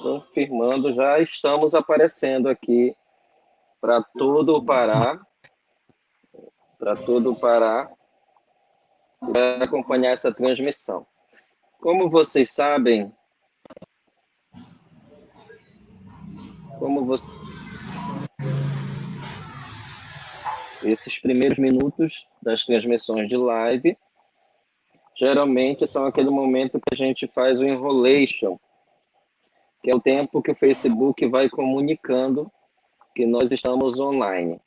Confirmando, já estamos aparecendo aqui para todo o Pará, para acompanhar essa transmissão. Como vocês sabem, esses primeiros minutos das transmissões de live geralmente são aquele momento que a gente faz o enrolation, que é o tempo que o Facebook vai comunicando que nós estamos online.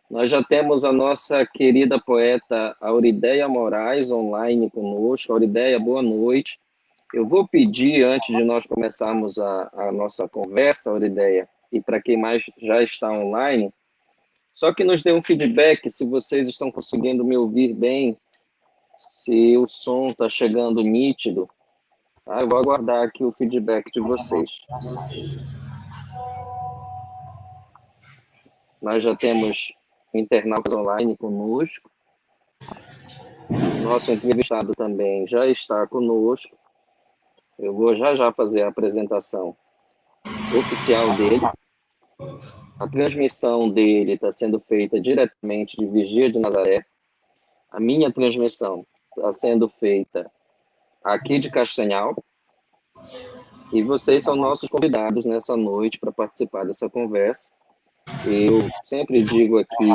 Nós já temos a nossa querida poeta Aurideia Moraes online conosco. Aurideia, boa noite. Eu vou pedir, antes de nós começarmos a nossa conversa, Aurideia, e para quem mais já está online, só que nos dê um feedback se vocês estão conseguindo me ouvir bem, se o som está chegando nítido. Eu vou aguardar aqui o feedback de vocês. Nós já temos internautas online conosco. Nosso entrevistado também já está conosco. Eu vou já fazer a apresentação oficial dele. A transmissão dele está sendo feita diretamente de Vigia de Nazaré. A minha transmissão está sendo feita aqui de Castanhal. E vocês são nossos convidados nessa noite para participar dessa conversa. Eu sempre digo aqui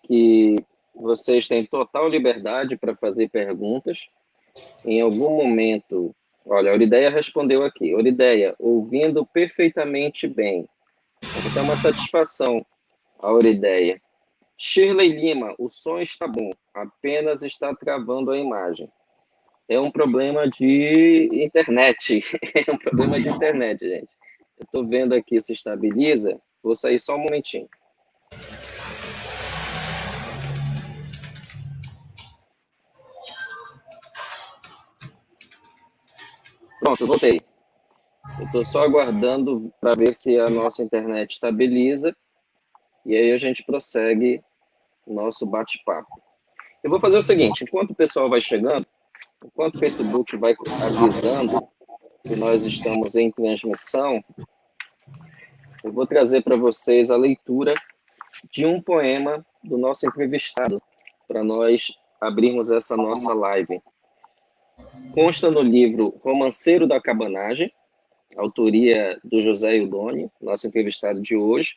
que vocês têm total liberdade para fazer perguntas. Em algum momento, olha, a Aurideia respondeu aqui. Aurideia, ouvindo perfeitamente bem. Então, é uma satisfação, a Aurideia. Shirley Lima, o som está bom, apenas está travando a imagem. É um problema de internet. É um problema de internet, gente. Eu estou vendo aqui se estabiliza. Vou sair só um momentinho. Pronto, voltei. Eu estou só aguardando para ver se a nossa internet estabiliza e aí a gente prossegue o nosso bate-papo. Eu vou fazer o seguinte, enquanto o pessoal vai chegando, enquanto o Facebook vai avisando que nós estamos em transmissão, eu vou trazer para vocês a leitura de um poema do nosso entrevistado, para nós abrirmos essa nossa live. Consta no livro Romanceiro da Cabanagem, autoria do José Eudônio, nosso entrevistado de hoje.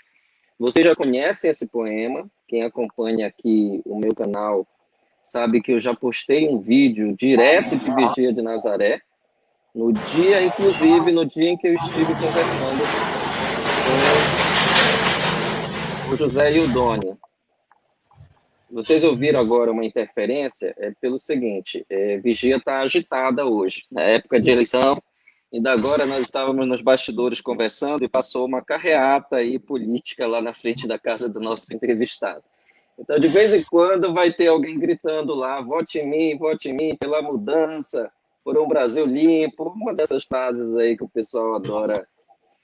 Vocês já conhecem esse poema, quem acompanha aqui o meu canal sabe que eu já postei um vídeo direto de Vigia de Nazaré, inclusive no dia em que eu estive conversando com o José Eudônio. Vocês ouviram agora uma interferência? É pelo seguinte, Vigia está agitada hoje, na época de eleição. Ainda agora nós estávamos nos bastidores conversando e passou uma carreata aí política lá na frente da casa do nosso entrevistado. Então, de vez em quando, vai ter alguém gritando lá, vote em mim, pela mudança, por um Brasil limpo, uma dessas frases aí que o pessoal adora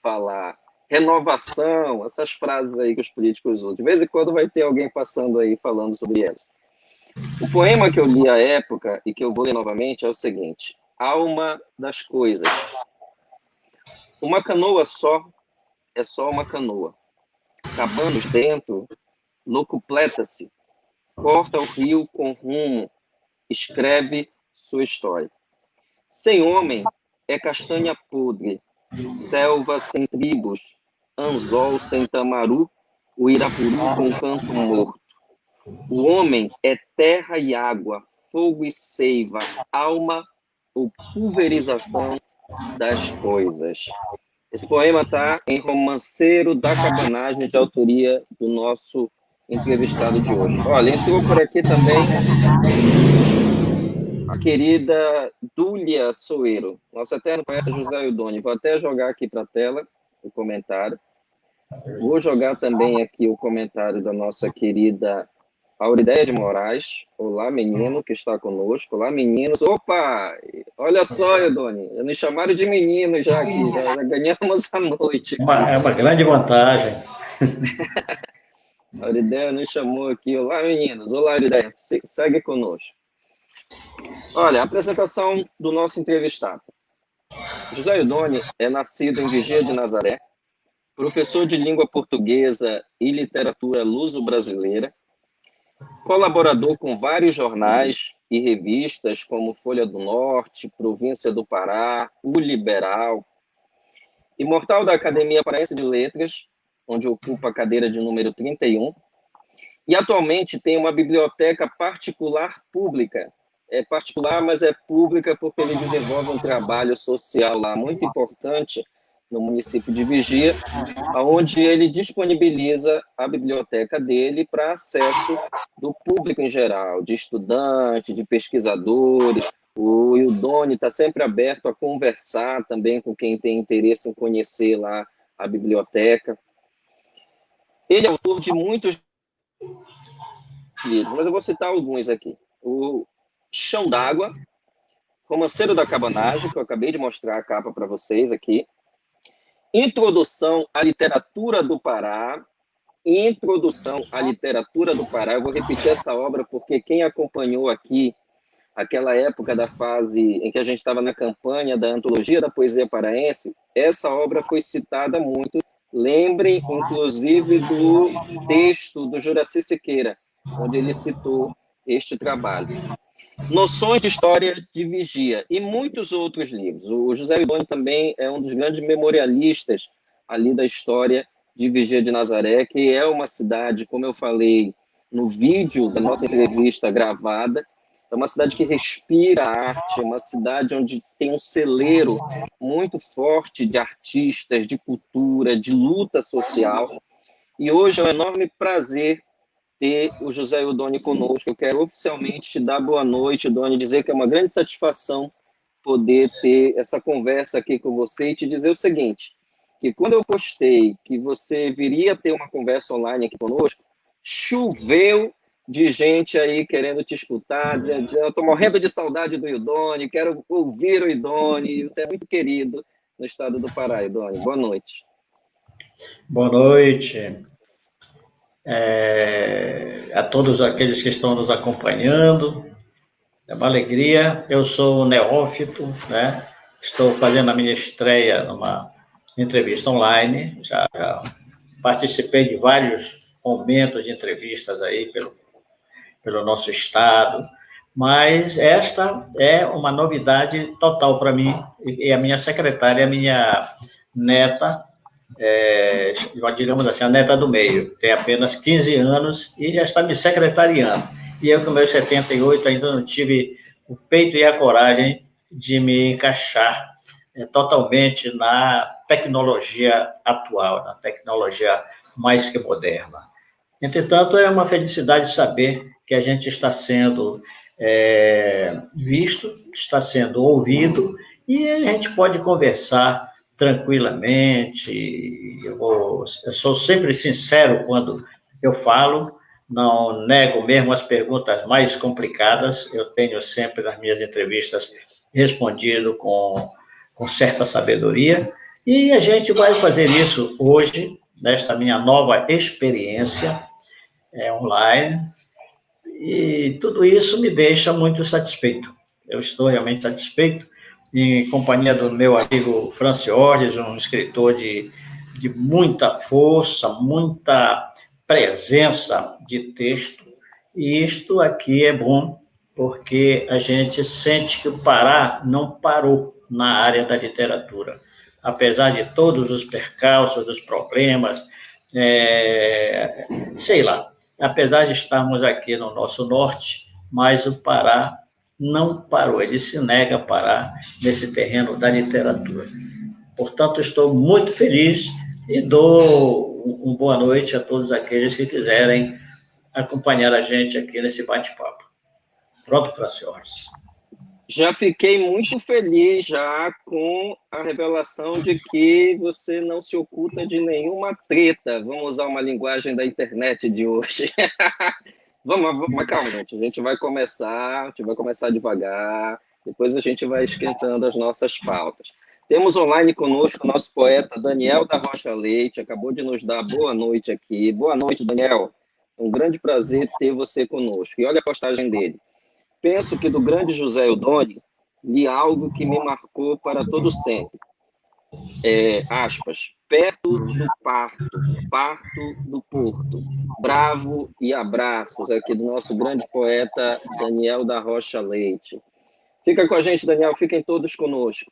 falar. Renovação, essas frases aí que os políticos usam. De vez em quando vai ter alguém passando aí falando sobre elas. O poema que eu li à época e que eu vou ler novamente é o seguinte: Alma das coisas. Uma canoa só é só uma canoa. Cabanos dentro, locupleta-se, corta o rio com rumo, escreve sua história. Sem homem é castanha podre, selva sem tribos, anzol sem tamaru, o irapuru com canto morto. O homem é terra e água, fogo e seiva, alma ou pulverização das coisas. Esse poema está em Romanceiro da Cabanagem, de autoria do nosso entrevistado de hoje. Olha, entrou por aqui também a querida Dúlia Soeiro, nosso eterno poeta José Eudônio. Vou até jogar aqui para a tela o comentário. Vou jogar também aqui o comentário da nossa querida Aurideia de Moraes. Olá, menino, que está conosco. Olá, meninos. Opa! Olha só, Eudônio, me chamaram de menino já aqui, já ganhamos a noite. É uma grande vantagem. A Aurideia nos chamou aqui. Olá, meninos. Olá, Aurideia. Segue conosco. Olha, a apresentação do nosso entrevistado. José Eudônio é nascido em Vigia de Nazaré, professor de língua portuguesa e literatura luso-brasileira, colaborador com vários jornais e revistas, como Folha do Norte, Província do Pará, O Liberal, imortal da Academia Paraense de Letras, onde ocupa a cadeira de número 31, e atualmente tem uma biblioteca particular pública. É particular, mas é pública porque ele desenvolve um trabalho social lá muito importante no município de Vigia, onde ele disponibiliza a biblioteca dele para acesso do público em geral, de estudantes, de pesquisadores. O Eudônio está sempre aberto a conversar também com quem tem interesse em conhecer lá a biblioteca. Ele é autor de muitos livros, mas eu vou citar alguns aqui. O Chão d'Água, Romanceiro da Cabanagem, que eu acabei de mostrar a capa para vocês aqui. Introdução à Literatura do Pará. Introdução à Literatura do Pará. Eu vou repetir essa obra porque quem acompanhou aqui aquela época da fase em que a gente estava na campanha da Antologia da Poesia Paraense, essa obra foi citada muito. Lembrem, inclusive, do texto do Juraci Siqueira, onde ele citou este trabalho. Noções de História de Vigia e muitos outros livros. O José Eudônio também é um dos grandes memorialistas ali da história de Vigia de Nazaré, que é uma cidade, como eu falei no vídeo da nossa entrevista gravada, é uma cidade que respira arte, é uma cidade onde tem um celeiro muito forte de artistas, de cultura, de luta social. E hoje é um enorme prazer ter o José Eudônio conosco. Eu quero oficialmente te dar boa noite, Eudônio, dizer que é uma grande satisfação poder ter essa conversa aqui com você e te dizer o seguinte, que quando eu postei que você viria ter uma conversa online aqui conosco, choveu de gente aí querendo te escutar, dizendo, eu estou morrendo de saudade do Eudônio, quero ouvir o Eudônio, você é muito querido no estado do Pará, Eudônio. Boa noite. Boa noite a todos aqueles que estão nos acompanhando. É uma alegria. Eu sou o neófito, né? Estou fazendo a minha estreia numa entrevista online. Já participei de vários momentos de entrevistas aí pelo nosso estado, mas esta é uma novidade total para mim, e a minha secretária, a minha neta, digamos assim, a neta do meio, tem apenas 15 anos e já está me secretariando. E eu, com meus 78, ainda não tive o peito e a coragem de me encaixar totalmente na tecnologia atual, na tecnologia mais que moderna. Entretanto, é uma felicidade saber que a gente está sendo visto, está sendo ouvido, e a gente pode conversar tranquilamente. Eu sou sempre sincero quando eu falo, não nego mesmo as perguntas mais complicadas, eu tenho sempre nas minhas entrevistas respondido com certa sabedoria, e a gente vai fazer isso hoje, nesta minha nova experiência online, e tudo isso me deixa muito satisfeito. Eu estou realmente satisfeito, em companhia do meu amigo Franciorges, um escritor de muita força, muita presença de texto, e isto aqui é bom, porque a gente sente que o Pará não parou na área da literatura. Apesar de todos os percalços, dos problemas, sei lá, apesar de estarmos aqui no nosso norte, mas o Pará não parou, ele se nega a parar nesse terreno da literatura. Portanto, estou muito feliz e dou uma boa noite a todos aqueles que quiserem acompanhar a gente aqui nesse bate-papo. Pronto, Franciornes? Já fiquei muito feliz já com a revelação de que você não se oculta de nenhuma treta. Vamos usar uma linguagem da internet de hoje. Mas calma, gente. A gente vai começar devagar, depois a gente vai esquentando as nossas pautas. Temos online conosco o nosso poeta Daniel da Rocha Leite, acabou de nos dar boa noite aqui. Boa noite, Daniel. É um grande prazer ter você conosco. E olha a postagem dele. Penso que do grande José Eudônio li algo que me marcou para todo sempre. Aspas, perto do parto, parto do porto, bravo e abraços, aqui do nosso grande poeta Daniel da Rocha Leite. Fica com a gente, Daniel, fiquem todos conosco.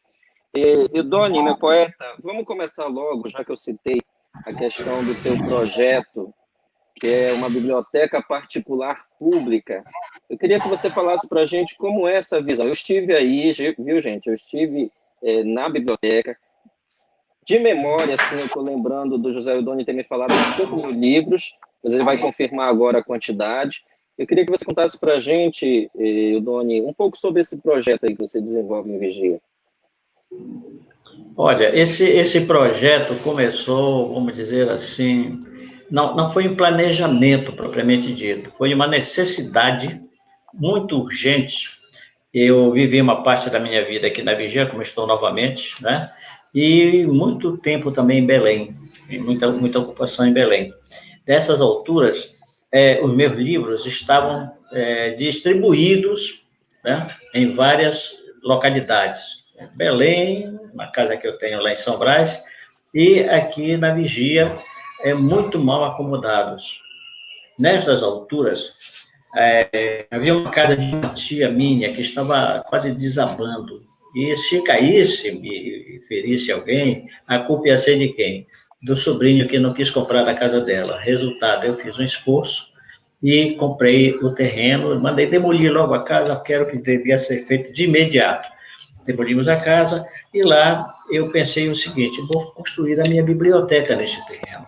Eudônio, meu poeta, vamos começar logo, já que eu citei a questão do teu projeto, que é uma biblioteca particular pública. Eu queria que você falasse para a gente como é essa visão. Eu estive aí, viu, gente? Eu estive na biblioteca. De memória, assim, eu estou lembrando do José Eudônio ter me falado de 5.000 livros, mas ele vai confirmar agora a quantidade. Eu queria que você contasse para a gente, Eudônio, um pouco sobre esse projeto aí que você desenvolve em Vigia. Olha, esse projeto começou, vamos dizer assim, não foi um planejamento propriamente dito, foi uma necessidade muito urgente. Eu vivi uma parte da minha vida aqui na Vigia, como estou novamente, né? E muito tempo também em Belém, muita ocupação em Belém. Dessas alturas, os meus livros estavam distribuídos, né, em várias localidades. Belém, uma casa que eu tenho lá em São Brás, e aqui na Vigia, muito mal acomodados. Nessas alturas, havia uma casa de uma tia minha que estava quase desabando. E se caísse e ferisse alguém, a culpa ia ser de quem? Do sobrinho que não quis comprar a casa dela. Resultado, eu fiz um esforço e comprei o terreno, mandei demolir logo a casa, que era o que devia ser feito de imediato. Demolimos a casa e lá eu pensei o seguinte: vou construir a minha biblioteca neste terreno.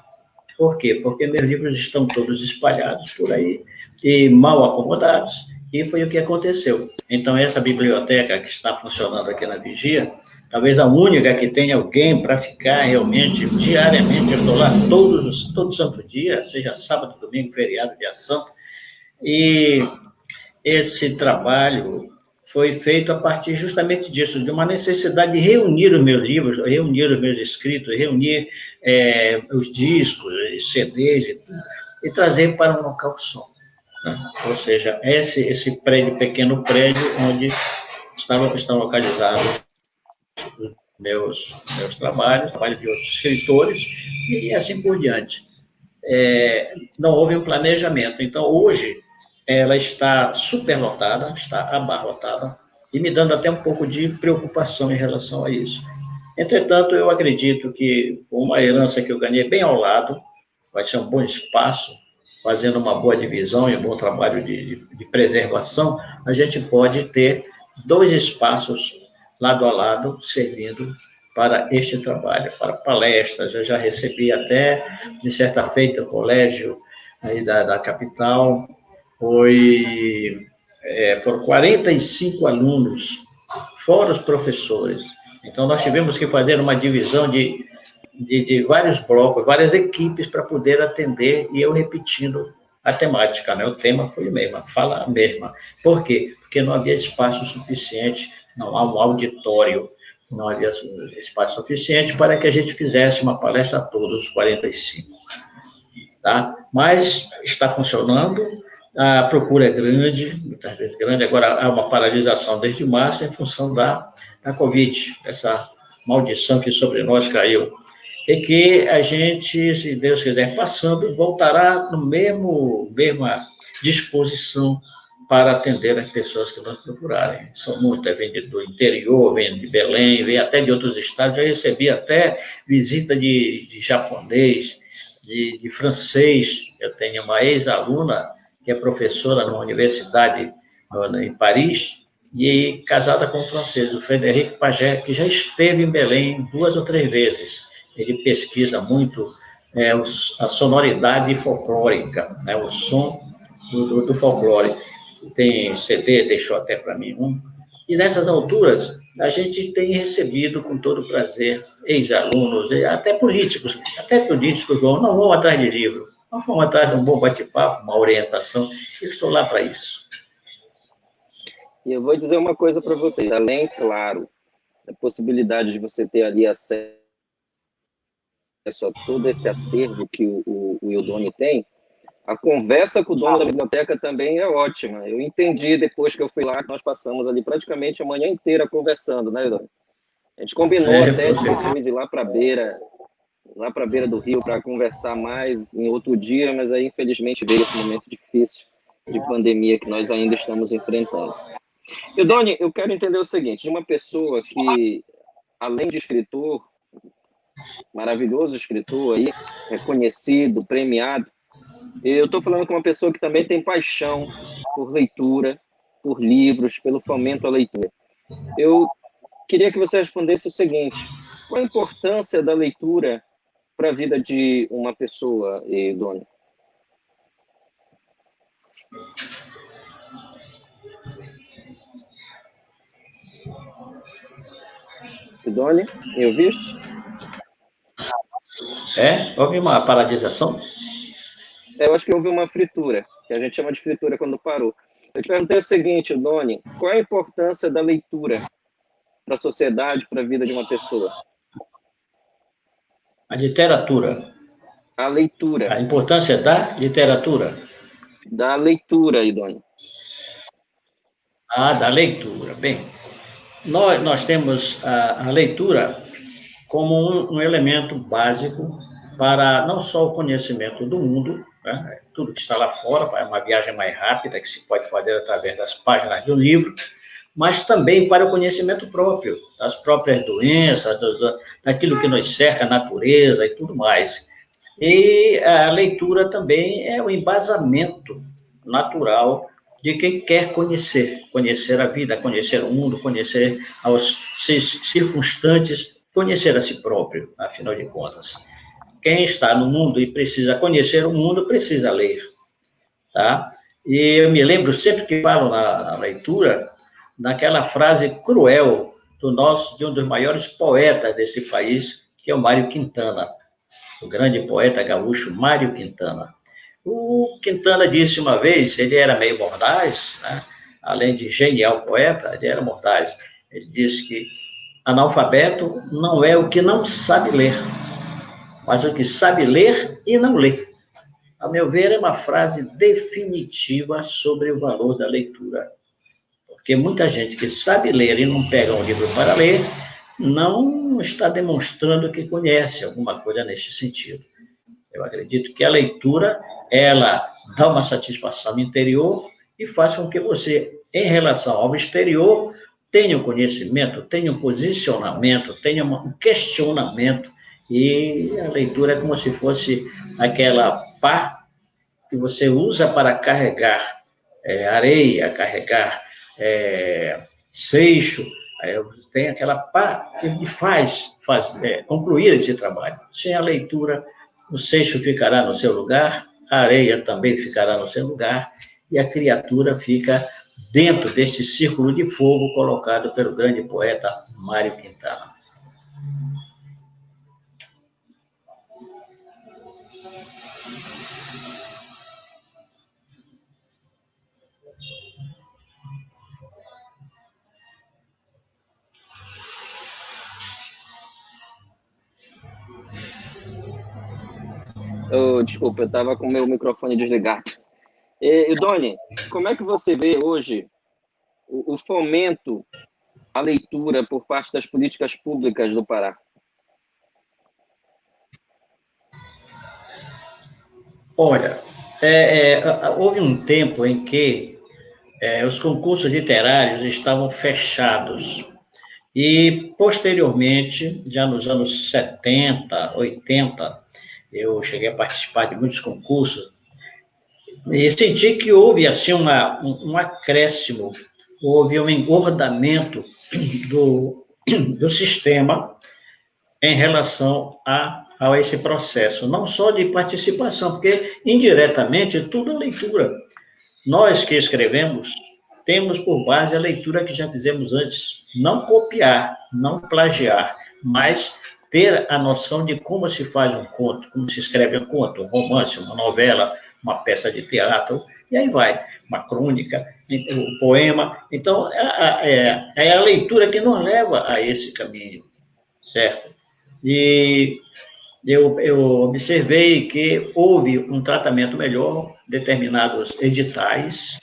Por quê? Porque meus livros estão todos espalhados por aí e mal acomodados, e foi o que aconteceu. Então, essa biblioteca que está funcionando aqui na Vigia, talvez a única que tenha alguém para ficar realmente diariamente. Eu estou lá todo santo dia, seja sábado, domingo, feriado, dia santo, e esse trabalho foi feito a partir justamente disso, de uma necessidade de reunir os meus livros, reunir os meus escritos, reunir os discos, CDs e trazer para um local só. Né? Ou seja, esse pequeno prédio onde estão localizados os meus trabalhos, trabalho de outros escritores e assim por diante. Não houve um planejamento. Então, hoje, ela está superlotada, está abarrotada, e me dando até um pouco de preocupação em relação a isso. Entretanto, eu acredito que, com uma herança que eu ganhei bem ao lado, vai ser um bom espaço, fazendo uma boa divisão e um bom trabalho de preservação, a gente pode ter 2 espaços lado a lado, servindo para este trabalho, para palestras. Eu já recebi até, de certa feita, o colégio aí da capital, foi por 45 alunos, fora os professores. Então, nós tivemos que fazer uma divisão de vários blocos, várias equipes para poder atender, e eu repetindo a temática, né? O tema foi o mesmo, a fala a mesma. Por quê? Porque não havia espaço suficiente, não há um auditório, não havia espaço suficiente para que a gente fizesse uma palestra a todos os 45. Tá? Mas está funcionando, a procura é grande, muitas vezes grande. Agora há uma paralisação desde março em função da Covid, essa maldição que sobre nós caiu. E que a gente, se Deus quiser, passando, voltará no mesma disposição para atender as pessoas que nos procurarem. São muitas, vêm do interior, vêm de Belém, vêm até de outros estados. Já recebi até visita de japonês, de francês. Eu tenho uma ex-aluna que é professora numa universidade em Paris, e casada com um francês, o Frederic Pagé, que já esteve em Belém 2 ou 3 vezes. Ele pesquisa muito a sonoridade folclórica, né, o som do folclore. Tem CD, deixou até para mim um. E nessas alturas, a gente tem recebido com todo prazer ex-alunos, até políticos vão atrás de livro, vão atrás de um bom bate-papo, uma orientação. Eu estou lá para isso. E eu vou dizer uma coisa para vocês, além, claro, da possibilidade de você ter ali acesso a todo esse acervo que o Ildone tem, a conversa com o dono da biblioteca também é ótima. Eu entendi depois que eu fui lá, que nós passamos ali praticamente a manhã inteira conversando, né, Ildone? A gente combinou até de depois ir lá para a beira do rio para conversar mais em outro dia, mas aí infelizmente veio esse momento difícil de pandemia que nós ainda estamos enfrentando. Ildone, eu quero entender o seguinte, de uma pessoa que, além de escritor, maravilhoso escritor aí, reconhecido, premiado, eu estou falando com uma pessoa que também tem paixão por leitura, por livros, pelo fomento à leitura. Eu queria que você respondesse o seguinte, qual a importância da leitura para a vida de uma pessoa, Ildone? Ildone, me ouviste? Houve uma paralisação? Eu acho que houve uma fritura, que a gente chama de fritura quando parou. Eu te perguntei o seguinte, Doni, qual é a importância da leitura para a sociedade, para a vida de uma pessoa? A literatura. A leitura. A importância da literatura. Da leitura, Doni. Da leitura. Bem, nós temos a leitura como um elemento básico para não só o conhecimento do mundo, né? Tudo que está lá fora, é uma viagem mais rápida que se pode fazer através das páginas de um livro, mas também para o conhecimento próprio, das próprias doenças, daquilo que nos cerca, a natureza e tudo mais. E a leitura também é o embasamento natural de quem quer conhecer a vida, conhecer o mundo, conhecer os seus circunstantes, conhecer a si próprio, afinal de contas. Quem está no mundo e precisa conhecer o mundo, precisa ler, tá? E eu me lembro, sempre que falo na leitura, naquela frase cruel de um dos maiores poetas desse país, que é o Mário Quintana, o grande poeta gaúcho Mário Quintana. O Quintana disse uma vez, ele era meio mordaz, né? Além de genial poeta, ele era mordaz. Ele disse que analfabeto não é o que não sabe ler, mas o que sabe ler e não lê. A meu ver, é uma frase definitiva sobre o valor da leitura. Porque muita gente que sabe ler e não pega um livro para ler, não está demonstrando que conhece alguma coisa nesse sentido. Eu acredito que a leitura, ela dá uma satisfação interior e faz com que você, em relação ao exterior, tenha um conhecimento, tenha um posicionamento, tenha um questionamento. E a leitura é como se fosse aquela pá que você usa para carregar areia, carregar seixo, tem aquela pá que faz concluir esse trabalho. Sem a leitura, o seixo ficará no seu lugar, a areia também ficará no seu lugar, e a criatura fica dentro deste círculo de fogo colocado pelo grande poeta Mário Quintana. Desculpa, eu estava com o meu microfone desligado. Ildone, como é que você vê hoje o fomento à leitura por parte das políticas públicas do Pará? Olha, houve um tempo em que os concursos literários estavam fechados e, posteriormente, já nos anos 70, 80, eu cheguei a participar de muitos concursos, e senti que houve assim um acréscimo, houve um engordamento do sistema em relação a esse processo, não só de participação, porque indiretamente tudo é leitura. Nós que escrevemos temos por base a leitura que já fizemos antes, não copiar, não plagiar, mas ter a noção de como se faz um conto, como se escreve um conto, um romance, uma novela, uma peça de teatro, e aí vai, uma crônica, um poema. Então, é a leitura que nos leva a esse caminho, certo? E eu observei que houve um tratamento melhor, determinados editais.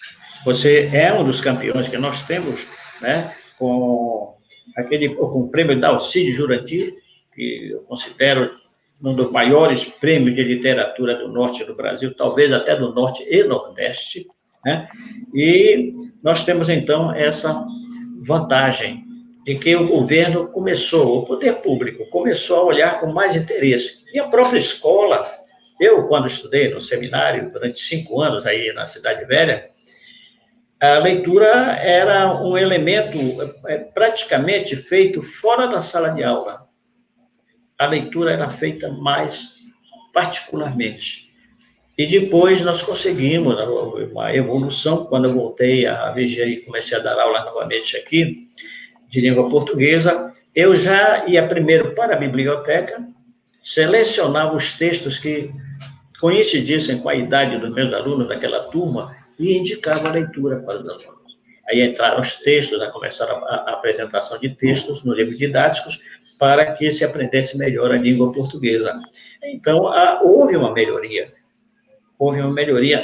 Você é um dos campeões que nós temos, né, com o prêmio Dalcídio Jurandir, que eu considero um dos maiores prêmios de literatura do norte do Brasil, talvez até do norte e nordeste, né? E nós temos, então, essa vantagem de que o governo começou, o poder público começou a olhar com mais interesse. E a própria escola, eu, quando estudei no seminário, durante 5 anos aí na Cidade Velha, a leitura era um elemento praticamente feito fora da sala de aula. A leitura era feita mais particularmente. E depois nós conseguimos uma evolução, quando eu voltei a Vigia e comecei a dar aula novamente aqui, de língua portuguesa, eu já ia primeiro para a biblioteca, selecionava os textos que coincidissem com a idade dos meus alunos daquela turma e indicava a leitura para os alunos. Aí entraram os textos, começaram a apresentação de textos no livro didáticos para que se aprendesse melhor a língua portuguesa. Então, houve uma melhoria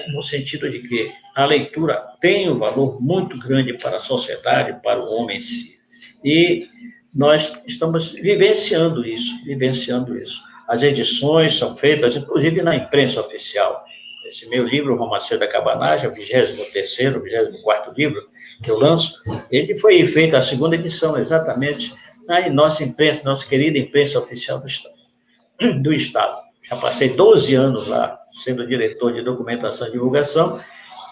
no sentido de que a leitura tem um valor muito grande para a sociedade, para o homem em si. E nós estamos vivenciando isso. As edições são feitas, inclusive, na imprensa oficial. Esse meu livro, O Romanceiro da Cabanagem, o 23º, 24º livro que eu lanço, ele foi feito a 2ª edição, exatamente, na nossa imprensa, nossa querida imprensa oficial do Estado. Já passei 12 anos lá, sendo diretor de documentação e divulgação,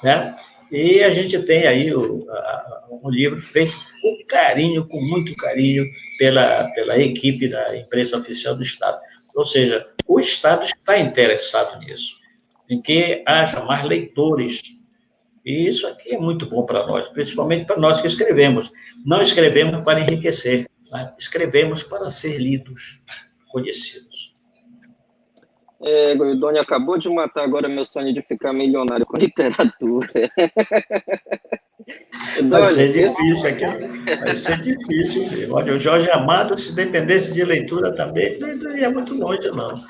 né? E a gente tem aí um livro feito com carinho, com muito carinho, pela equipe da imprensa oficial do Estado. Ou seja, o Estado está interessado nisso, em que haja mais leitores. E isso aqui é muito bom para nós, principalmente para nós que escrevemos. Não escrevemos para enriquecer, né? Escrevemos para ser lidos, conhecidos. Goiodônia acabou de matar agora meu sonho de ficar milionário com literatura. Vai ser difícil aqui, vai ser difícil. Olha, o Jorge Amado, se dependesse de leitura também, não ia muito longe, não.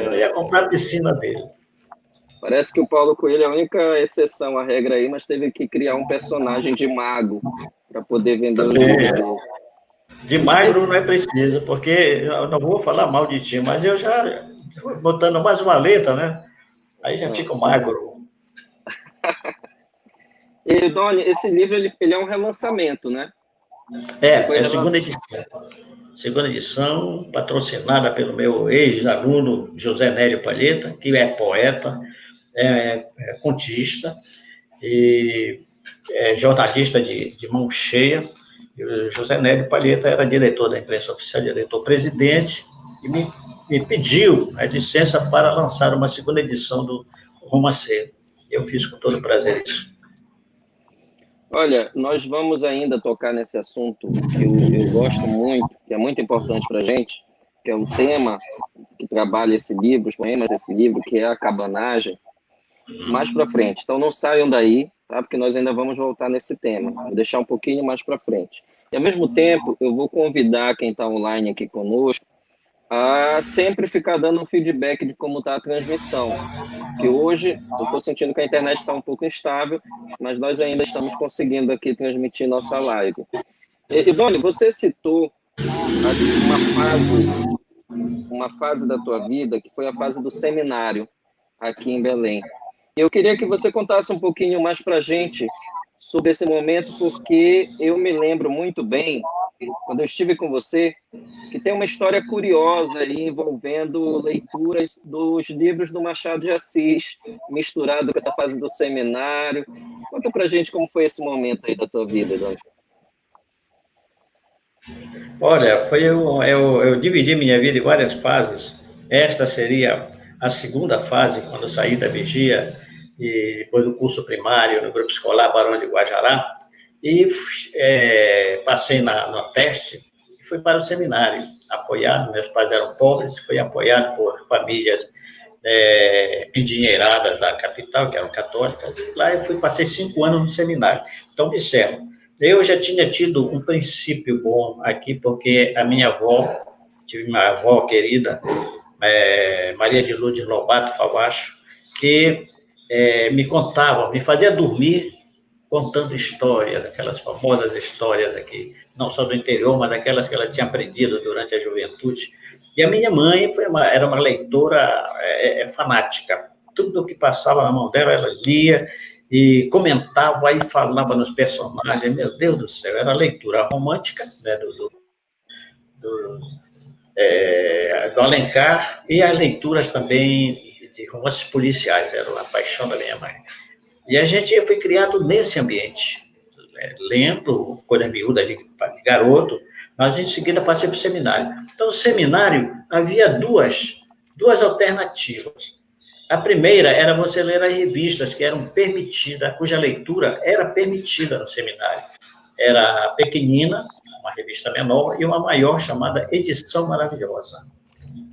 Não ia comprar a piscina dele. Parece que o Paulo Coelho é a única exceção à regra aí, mas teve que criar um personagem de mago para poder vender o livro dele. De magro não é preciso, porque eu não vou falar mal de ti, mas eu já botando mais uma letra, né? Aí já fico magro. E, Doni, esse livro ele é um relançamento, né? É a 2ª edição. 2ª edição, patrocinada pelo meu ex-aluno José Nélio Palheta, que é poeta, é contista e é jornalista de mão cheia. E o José Nélio Palheta era diretor da imprensa oficial, diretor-presidente, e me pediu a licença para lançar uma 2ª edição do Romanceiro. Eu fiz com todo prazer isso. Olha, nós vamos ainda tocar nesse assunto que eu gosto muito, que é muito importante para a gente, que é o tema que trabalha esse livro, os poemas desse livro, que é a cabanagem, mais para frente. Então não saiam daí, tá? Porque nós ainda vamos voltar nesse tema. Vou deixar um pouquinho mais para frente. E ao mesmo tempo, eu vou convidar quem está online aqui conosco a sempre ficar dando um feedback de como está a transmissão. Que hoje eu estou sentindo que a internet está um pouco instável, mas nós ainda estamos conseguindo aqui transmitir nossa live. E Doni, você citou uma fase da tua vida que foi a fase do seminário aqui em Belém. Eu queria que você contasse um pouquinho mais para a gente sobre esse momento, porque eu me lembro muito bem quando eu estive com você, que tem uma história curiosa aí envolvendo leituras dos livros do Machado de Assis, misturado com essa fase do seminário. Conta pra gente como foi esse momento aí da tua vida, Dona. Olha, eu dividi minha vida em várias fases. Esta seria a segunda fase, quando eu saí da vigia, e depois do curso primário no grupo escolar Barão de Guajará, e passei no teste e fui para o seminário, apoiado, meus pais eram pobres, fui apoiado por famílias endinheiradas da capital, que eram católicas, e lá passei 5 anos no seminário. Então, observa, eu já tinha tido um princípio bom aqui, porque a minha avó, tive uma avó querida, Maria de Lourdes Lobato Favacho, que me contava, me fazia dormir contando histórias, aquelas famosas histórias aqui, não só do interior, mas daquelas que ela tinha aprendido durante a juventude. E a minha mãe era uma leitora fanática. Tudo que passava na mão dela, ela lia e comentava e falava nos personagens. Meu Deus do céu, era leitura romântica, né, do Alencar, e as leituras também de romances policiais, era uma paixão da minha mãe. E eu fui criado nesse ambiente, lendo coisa miúda de garoto, mas em seguida passei para o seminário. Então, no seminário havia duas alternativas. A primeira era você ler as revistas que eram permitidas, cuja leitura era permitida no seminário. Era a Pequenina, uma revista menor, e uma maior chamada Edição Maravilhosa.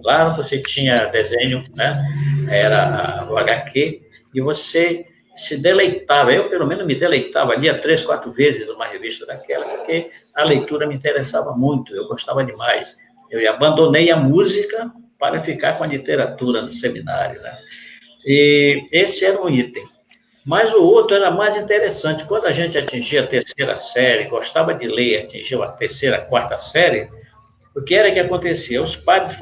Claro, você tinha desenho, né? Era o HQ, e você se deleitava, eu pelo menos me deleitava, lia 3, 4 vezes uma revista daquela, porque a leitura me interessava muito, eu gostava demais. Eu abandonei a música para ficar com a literatura no seminário, né? E esse era um item. Mas o outro era mais interessante. Quando a gente atingia a terceira série, gostava de ler, atingiu a terceira, quarta série, o que era que acontecia? Os padres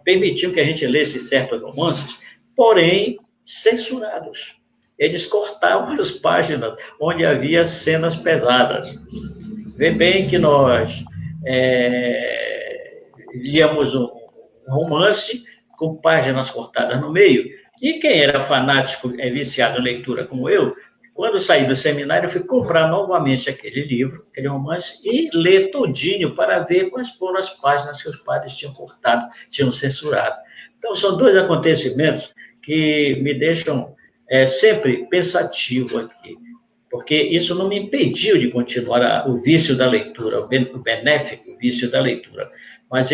permitiam que a gente lesse certos romances, porém censurados. Eles cortavam as páginas onde havia cenas pesadas. Vê bem que nós líamos um romance com páginas cortadas no meio, e quem era fanático, viciado em leitura como eu, quando saí do seminário, eu fui comprar novamente aquele livro, aquele romance, e ler todinho para ver quais foram as páginas que os padres tinham cortado, tinham censurado. Então, são dois acontecimentos que me deixam sempre pensativo aqui, porque isso não me impediu de continuar o vício da leitura, o benéfico vício da leitura, mas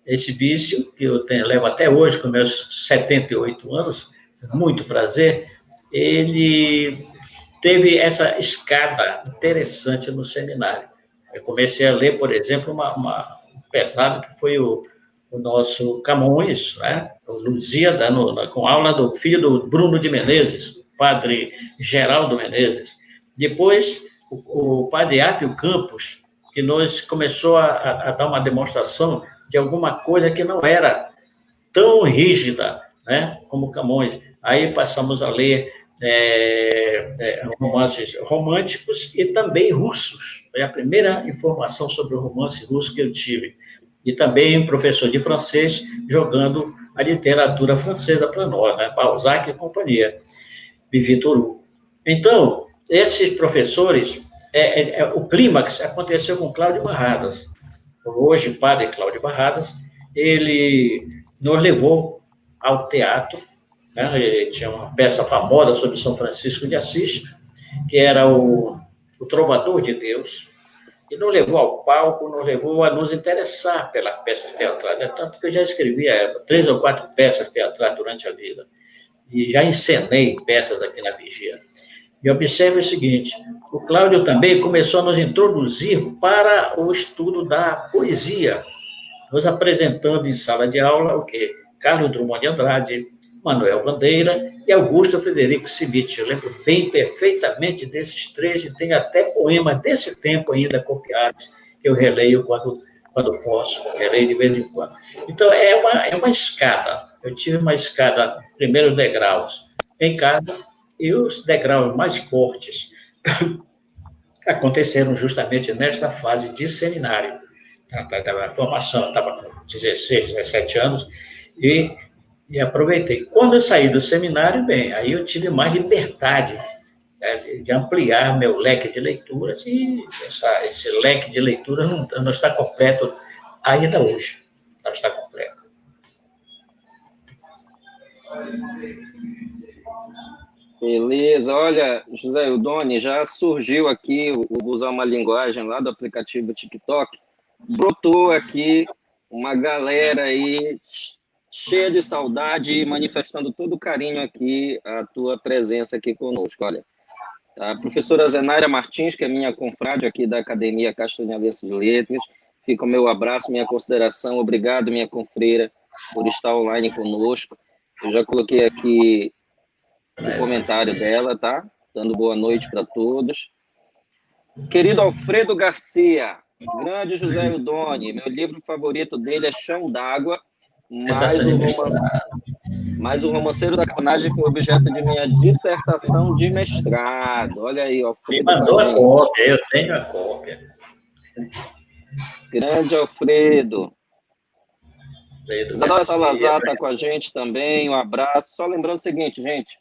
esse vício, que eu levo até hoje, com meus 78 anos, muito prazer, ele teve essa escada interessante no seminário. Eu comecei a ler, por exemplo, um pesado que foi o nosso Camões, né? O Lusíada, com aula do filho do Bruno de Menezes, o padre Geraldo Menezes. Depois, o padre Apio Campos, que nos começou a dar uma demonstração de alguma coisa que não era tão rígida, né, como Camões. Aí passamos a ler romances românticos e também russos. Foi a primeira informação sobre o romance russo que eu tive. E também um professor de francês jogando a literatura francesa para nós, né, Balzac e companhia, e Victor Hugo. Então, esses professores, o clímax aconteceu com Cláudio Barradas. Hoje, o padre Cláudio Barradas, ele nos levou ao teatro, né? Ele tinha uma peça famosa sobre São Francisco de Assis, que era o Trovador de Deus, e nos levou ao palco, nos levou a nos interessar pelas peças teatrais. É tanto que eu já escrevia 3 ou 4 peças teatrais durante a vida, e já encenei peças aqui na Vigia. E observe o seguinte, o Cláudio também começou a nos introduzir para o estudo da poesia, nos apresentando em sala de aula o quê? Carlos Drummond de Andrade, Manuel Bandeira e Augusto Frederico Civit. Eu lembro bem perfeitamente desses três, e tenho até poemas desse tempo ainda copiados, que eu releio quando posso, releio de vez em quando. Então, é uma escada. Eu tive uma escada, primeiros degraus em casa, e os degraus mais fortes aconteceram justamente nesta fase de seminário. A formação, estava com 16, 17 anos, e aproveitei. Quando eu saí do seminário, bem, aí eu tive mais liberdade, né, de ampliar meu leque de leituras, e esse leque de leituras não está completo ainda hoje. Não está completo. Beleza, olha, José Eudone, já surgiu aqui, vou usar uma linguagem lá do aplicativo TikTok, brotou aqui uma galera aí cheia de saudade e manifestando todo o carinho aqui, a tua presença aqui conosco, olha. A professora Zenaira Martins, que é minha confrade aqui da Academia Castanhalense de Letras, fica o meu abraço, minha consideração, obrigado, minha confreira, por estar online conosco. Eu já coloquei aqui o comentário dela, tá? Dando boa noite para todos. Querido Alfredo Garcia, grande José Eudone, meu livro favorito dele é Chão d'Água, mais o Romanceiro da Carbonagem foi objeto de minha dissertação de mestrado. Olha aí, Alfredo. Me mandou a cópia, eu tenho a cópia. Grande Alfredo. Isadora Salazar está com a gente também, um abraço. Só lembrando o seguinte, gente,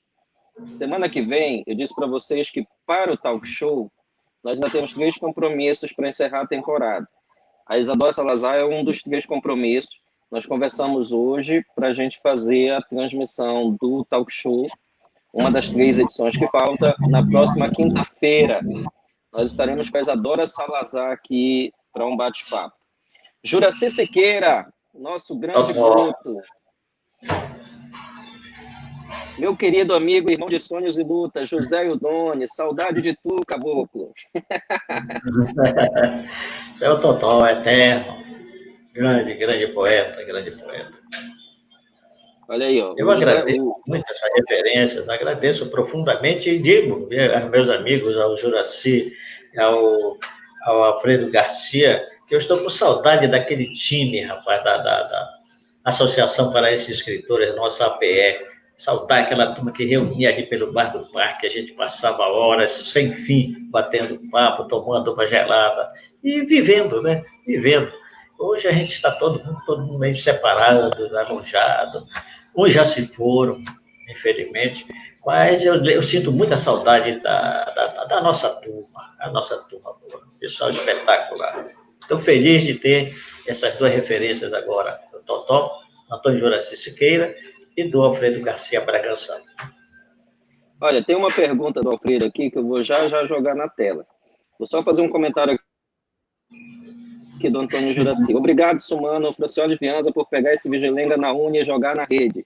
semana que vem, eu disse para vocês que para o talk show, nós ainda temos 3 compromissos para encerrar a temporada. A Isadora Salazar é um dos 3 compromissos. Nós conversamos hoje para a gente fazer a transmissão do talk show, uma das 3 edições que falta, na próxima quinta-feira. Nós estaremos com a Isadora Salazar aqui para um bate-papo. Juraci Siqueira, nosso grande bruto. Meu querido amigo, irmão de sonhos e lutas, José Eudone, saudade de tu, caboclo. É o Totó, eterno. Grande poeta, grande poeta. Olha aí, ó. Eu agradeço muito essas referências, agradeço profundamente e digo aos meus amigos, ao Juraci, ao Alfredo Garcia, que eu estou com saudade daquele time, rapaz, da Associação Paraense de Escritores, nossa APE. Saudade aquela turma que reunia ali pelo Bar do Parque, a gente passava horas sem fim, batendo papo, tomando uma gelada e vivendo, né? Vivendo. Hoje a gente está todo mundo meio separado, alojado. Uns já se foram, infelizmente, mas eu sinto muita saudade da nossa turma, a nossa turma boa, pessoal espetacular. Estou feliz de ter essas 2 referências agora, do Totó, Antônio Juraci Siqueira, e do Alfredo Garcia Bragança. Olha, tem uma pergunta do Alfredo aqui que eu vou já jogar na tela. Vou só fazer um comentário aqui do Antônio Juraci. Obrigado, Sumano, Francioli Vianza, por pegar esse Vigilenga na Uni e jogar na rede.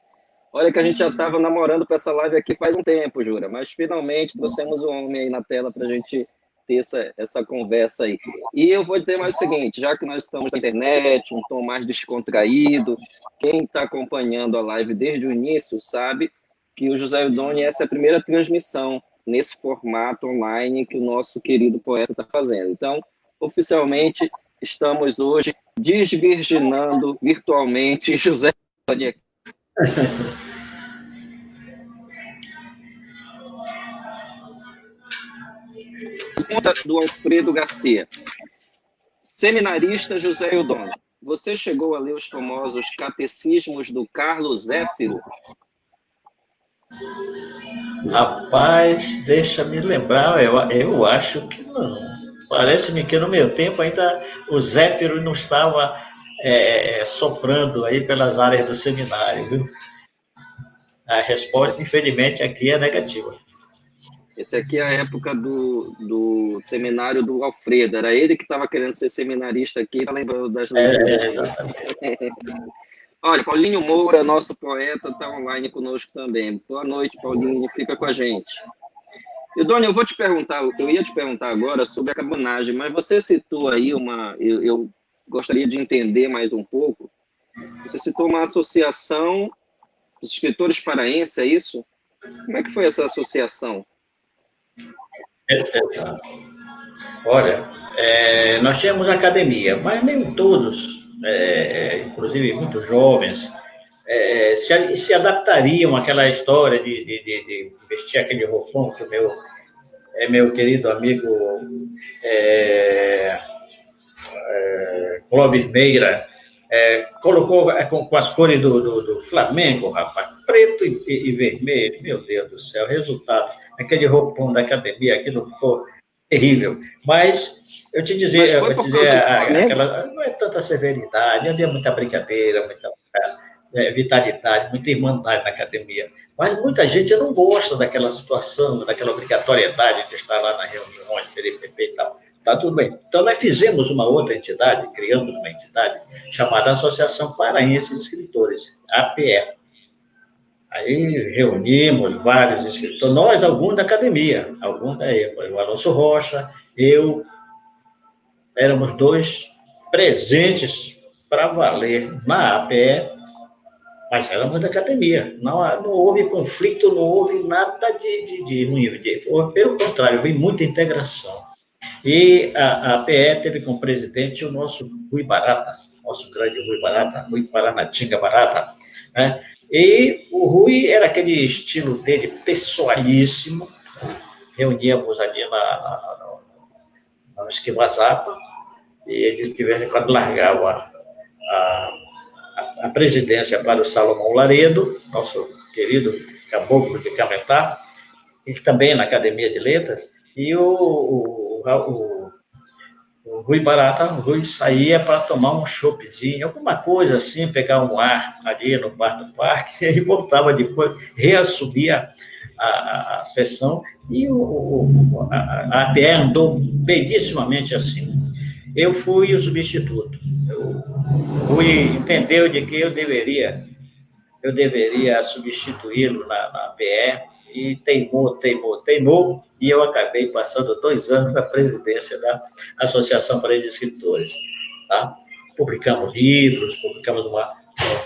Olha que a gente já estava namorando para essa live aqui faz um tempo, Jura, mas finalmente trouxemos o homem aí na tela para a gente ter essa conversa aí. E eu vou dizer mais o seguinte, já que nós estamos na internet, um tom mais descontraído, quem está acompanhando a live desde o início sabe que o José Eudone, essa é a primeira transmissão nesse formato online que o nosso querido poeta está fazendo. Então, oficialmente, estamos hoje desvirginando virtualmente José Eudone aqui. Pergunta do Alfredo Garcia. Seminarista José Eudone, você chegou a ler os famosos catecismos do Carlos Zéfiro? Rapaz, deixa-me lembrar, eu acho que não. Parece-me que no meu tempo ainda o Zéfiro não estava soprando aí pelas áreas do seminário, viu? A resposta, infelizmente, aqui é negativa. Esse aqui é a época do seminário do Alfredo. Era ele que estava querendo ser seminarista aqui, tá lembrando das leituras. Olha, Paulinho Moura, nosso poeta, está online conosco também. Boa noite, Paulinho, fica com a gente. Eudone, eu ia te perguntar agora sobre a carbonagem, mas você citou aí eu gostaria de entender mais um pouco. Você citou uma associação dos escritores paraenses, é isso? Como é que foi essa associação? Olha, nós tínhamos academia, mas nem todos, inclusive muito jovens, se adaptariam àquela história de vestir aquele roupão que o meu meu querido amigo Clóvis Meira, colocou com as cores do Flamengo, rapaz, preto e vermelho, meu Deus do céu, resultado, aquele roupão da academia, aquilo ficou terrível, mas eu te Mas dizer, foi por causa do Flamengo? não é tanta severidade, havia muita brincadeira, muita vitalidade, muita irmandade na academia, mas muita gente não gosta daquela situação, daquela obrigatoriedade de estar lá nas reuniões, PDPP e tal. Tá tudo bem. Então, nós fizemos uma outra entidade, criamos uma entidade chamada Associação Paraense de Escritores, APE. Aí reunimos vários escritores, nós, alguns da academia, alguns da época, o Alonso Rocha, eu, éramos dois presentes para valer na APE, mas éramos da academia. Não houve conflito, não houve nada de ruim. Pelo contrário, houve muita integração. E a APE teve como presidente o nosso Rui Barata, nosso grande Rui Barata, Rui Paranatinga Barata, né? E o Rui era aquele estilo dele pessoalíssimo, reuníamos ali no Esquiva Zapa, e eles tiveram, quando largavam a presidência para o Salomão Laredo, nosso querido caboclo de Cametá, e também na Academia de Letras, e o Rui Barata, o Rui saía para tomar um choppzinho, alguma coisa assim, pegar um ar ali no bar do parque, e voltava depois, reassumia a sessão, e a APE andou belíssimamente assim. Eu fui o substituto. O Rui entendeu de que eu deveria substituí-lo na APE, e teimou, e eu acabei passando 2 anos na presidência da Associação Paraense de Escritores. Tá? Publicamos livros, publicamos um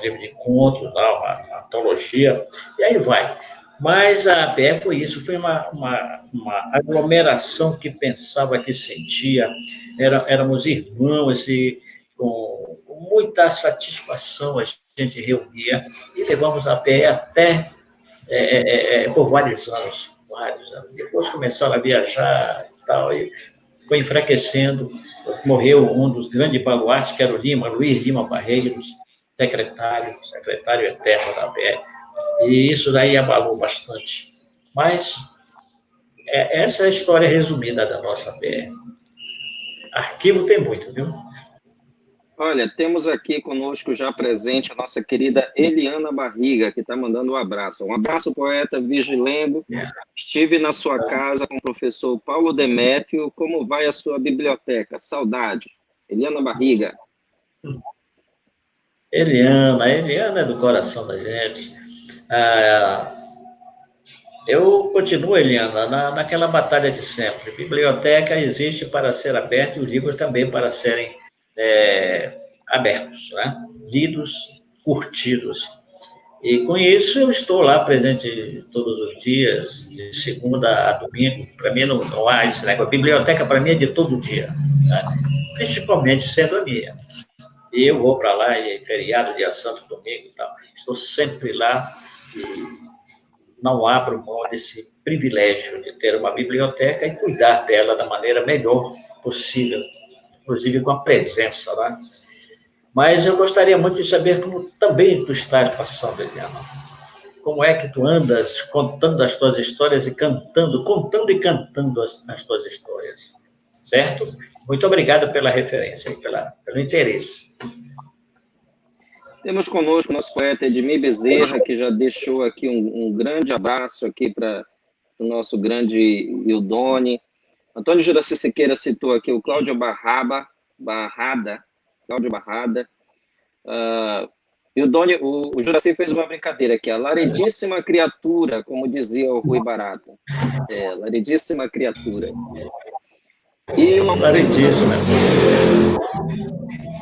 livro de contos, uma antologia, e aí vai. Mas a APE foi isso, foi uma aglomeração que pensava, que sentia, éramos irmãos, e com muita satisfação a gente reunia, e levamos a APE até por vários anos. Depois começaram a viajar e tal, e foi enfraquecendo. Morreu um dos grandes baluartes, que era o Luiz Lima Barreiros, secretário eterno da APE. E isso daí abalou bastante. Mas essa é a história resumida da nossa APE. Arquivo tem muito, viu? Olha, temos aqui conosco já presente a nossa querida Eliana Barriga, que está mandando um abraço. Um abraço, poeta Vigilengo. Estive na sua casa com o professor Paulo Demétrio. Como vai a sua biblioteca? Saudade. Eliana Barriga. Eliana é do coração da gente. Eu continuo, Eliana, naquela batalha de sempre. Biblioteca existe para ser aberta e os livros também para serem abertos, né? Lidos, curtidos. E com isso eu estou lá presente todos os dias, de segunda a domingo. Para mim não há esse negócio. A biblioteca para mim é de todo dia, né? Principalmente sendo a minha. E eu vou para lá, e é feriado, dia santo, domingo e tal. Estou sempre lá e não abro mão desse privilégio de ter uma biblioteca e cuidar dela da maneira melhor possível, inclusive com a presença lá. Mas eu gostaria muito de saber como também tu estás passando, Eliana. Como é que tu andas contando as tuas histórias e contando e cantando as tuas histórias, certo? Muito obrigado pela referência e pelo interesse. Temos conosco o nosso poeta Edmir Bezerra, que já deixou aqui um grande abraço aqui para o nosso grande Ildone. Antônio Juraci Siqueira citou aqui o Cláudio Barrada. O Juraci fez uma brincadeira aqui, a laredíssima criatura, como dizia o Rui Barata. Laredíssima criatura. Laredíssima.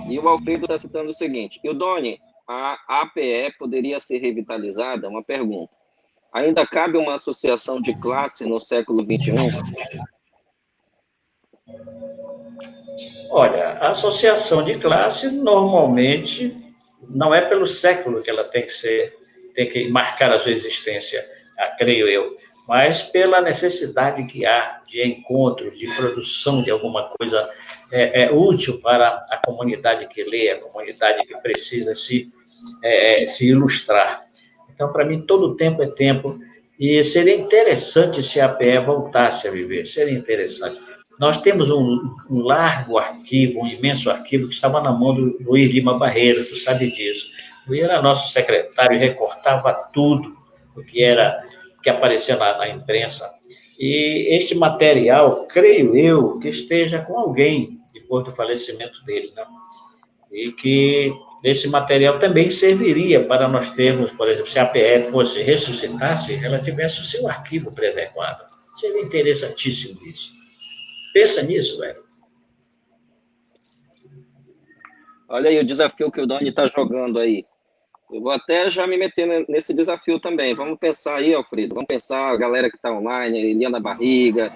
E o Alfredo está citando o seguinte: Ildone, a APE poderia ser revitalizada? Uma pergunta. Ainda cabe uma associação de classe no século XXI? Olha, a associação de classe, normalmente, não é pelo século que ela tem que marcar a sua existência, creio eu, mas pela necessidade que há de encontros, de produção de alguma coisa útil para a comunidade que lê, a comunidade que precisa se ilustrar. Então, para mim, todo tempo é tempo, e seria interessante se a PE voltasse a viver, seria interessante. Nós temos um largo arquivo, um imenso arquivo, que estava na mão do Luiz Lima Barreiro, tu sabe disso. O Luiz era nosso secretário, recortava tudo o que aparecia na imprensa. E este material, creio eu, que esteja com alguém depois do falecimento dele, né? E que esse material também serviria para nós termos, por exemplo, se a PE fosse ressuscitasse, ela tivesse o seu arquivo preservado. Seria interessantíssimo isso. Pensa nisso, velho. Olha aí o desafio que o Doni está jogando aí. Eu vou até já me meter nesse desafio também. Vamos pensar aí, Alfredo. Vamos pensar a galera que está online, Eliana Barriga,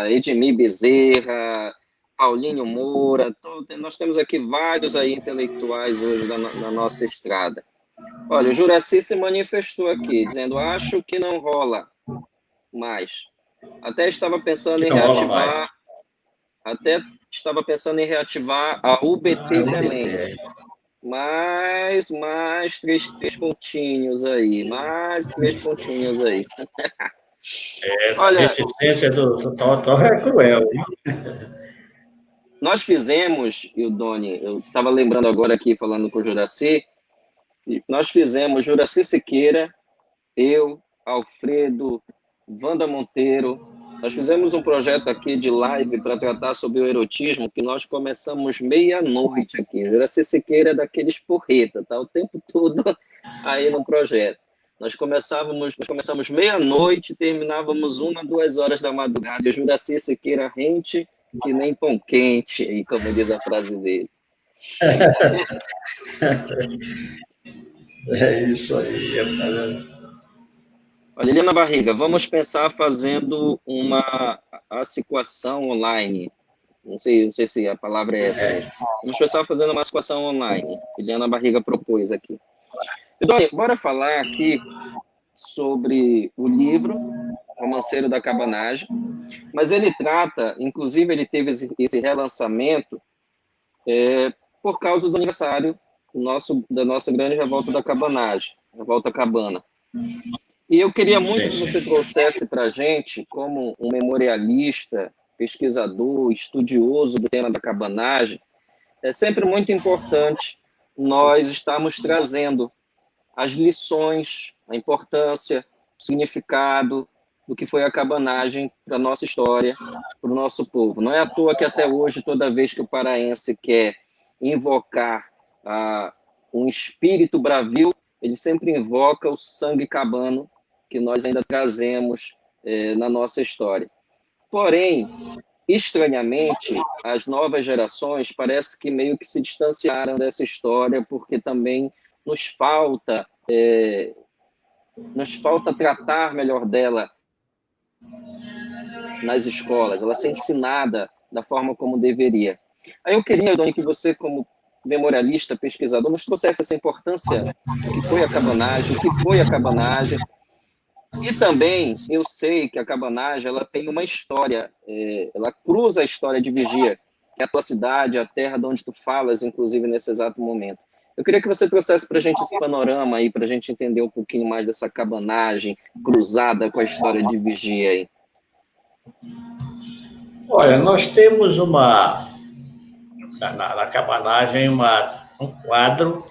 Edmir Bezerra, Paulinho Moura. Nós temos aqui vários aí intelectuais hoje na nossa estrada. Olha, o Juraci se manifestou aqui, dizendo, acho que não rola mais. Até estava pensando em reativar a UBT Belém. Mais 3 pontinhos aí. Mais 3 pontinhos aí. Essa reticência do Totó é cruel, hein? Nós fizemos, e o Doni, eu estava lembrando agora aqui, falando com o Juraci, nós fizemos Juraci Siqueira, eu, Alfredo, Wanda Monteiro, nós fizemos um projeto aqui de live para tratar sobre o erotismo, que nós começamos meia-noite aqui. Juraci Siqueira é daqueles porreta, tá o tempo todo aí no projeto. Nós começamos meia-noite e terminávamos 1, 2 horas da madrugada. E o Juraci Siqueira rente que nem pão quente, aí, como diz a frase dele. É isso aí. Olha, Eliana Barriga, vamos pensar fazendo uma assituação online. Não sei se a palavra é essa mesmo. Vamos pensar fazendo uma assituação online. Eliana Barriga propôs aqui. Então, bora falar aqui sobre o livro Romanceiro da Cabanagem, mas ele trata, inclusive ele teve esse relançamento por causa do aniversário da nossa grande revolta da cabanagem, Revolta Cabana. E eu queria muito que você trouxesse para a gente, como um memorialista, pesquisador, estudioso do tema da cabanagem, é sempre muito importante nós estarmos trazendo as lições, a importância, o significado do que foi a cabanagem para a nossa história, para o nosso povo. Não é à toa que até hoje, toda vez que o paraense quer invocar um espírito bravio, ele sempre invoca o sangue cabano que nós ainda trazemos na nossa história. Porém, estranhamente, as novas gerações parece que meio que se distanciaram dessa história, porque também nos falta tratar melhor dela nas escolas, ela ser ensinada da forma como deveria. Aí eu queria, Doni, que você, como memorialista, pesquisador, nos trouxesse essa importância do que foi a cabanagem, o que foi a cabanagem. E também, eu sei que a cabanagem ela tem uma história, ela cruza a história de Vigia, que é a tua cidade, a terra de onde tu falas, inclusive, nesse exato momento. Eu queria que você trouxesse para a gente esse panorama aí, para a gente entender um pouquinho mais dessa cabanagem cruzada com a história de Vigia aí. Olha, nós temos na cabanagem um quadro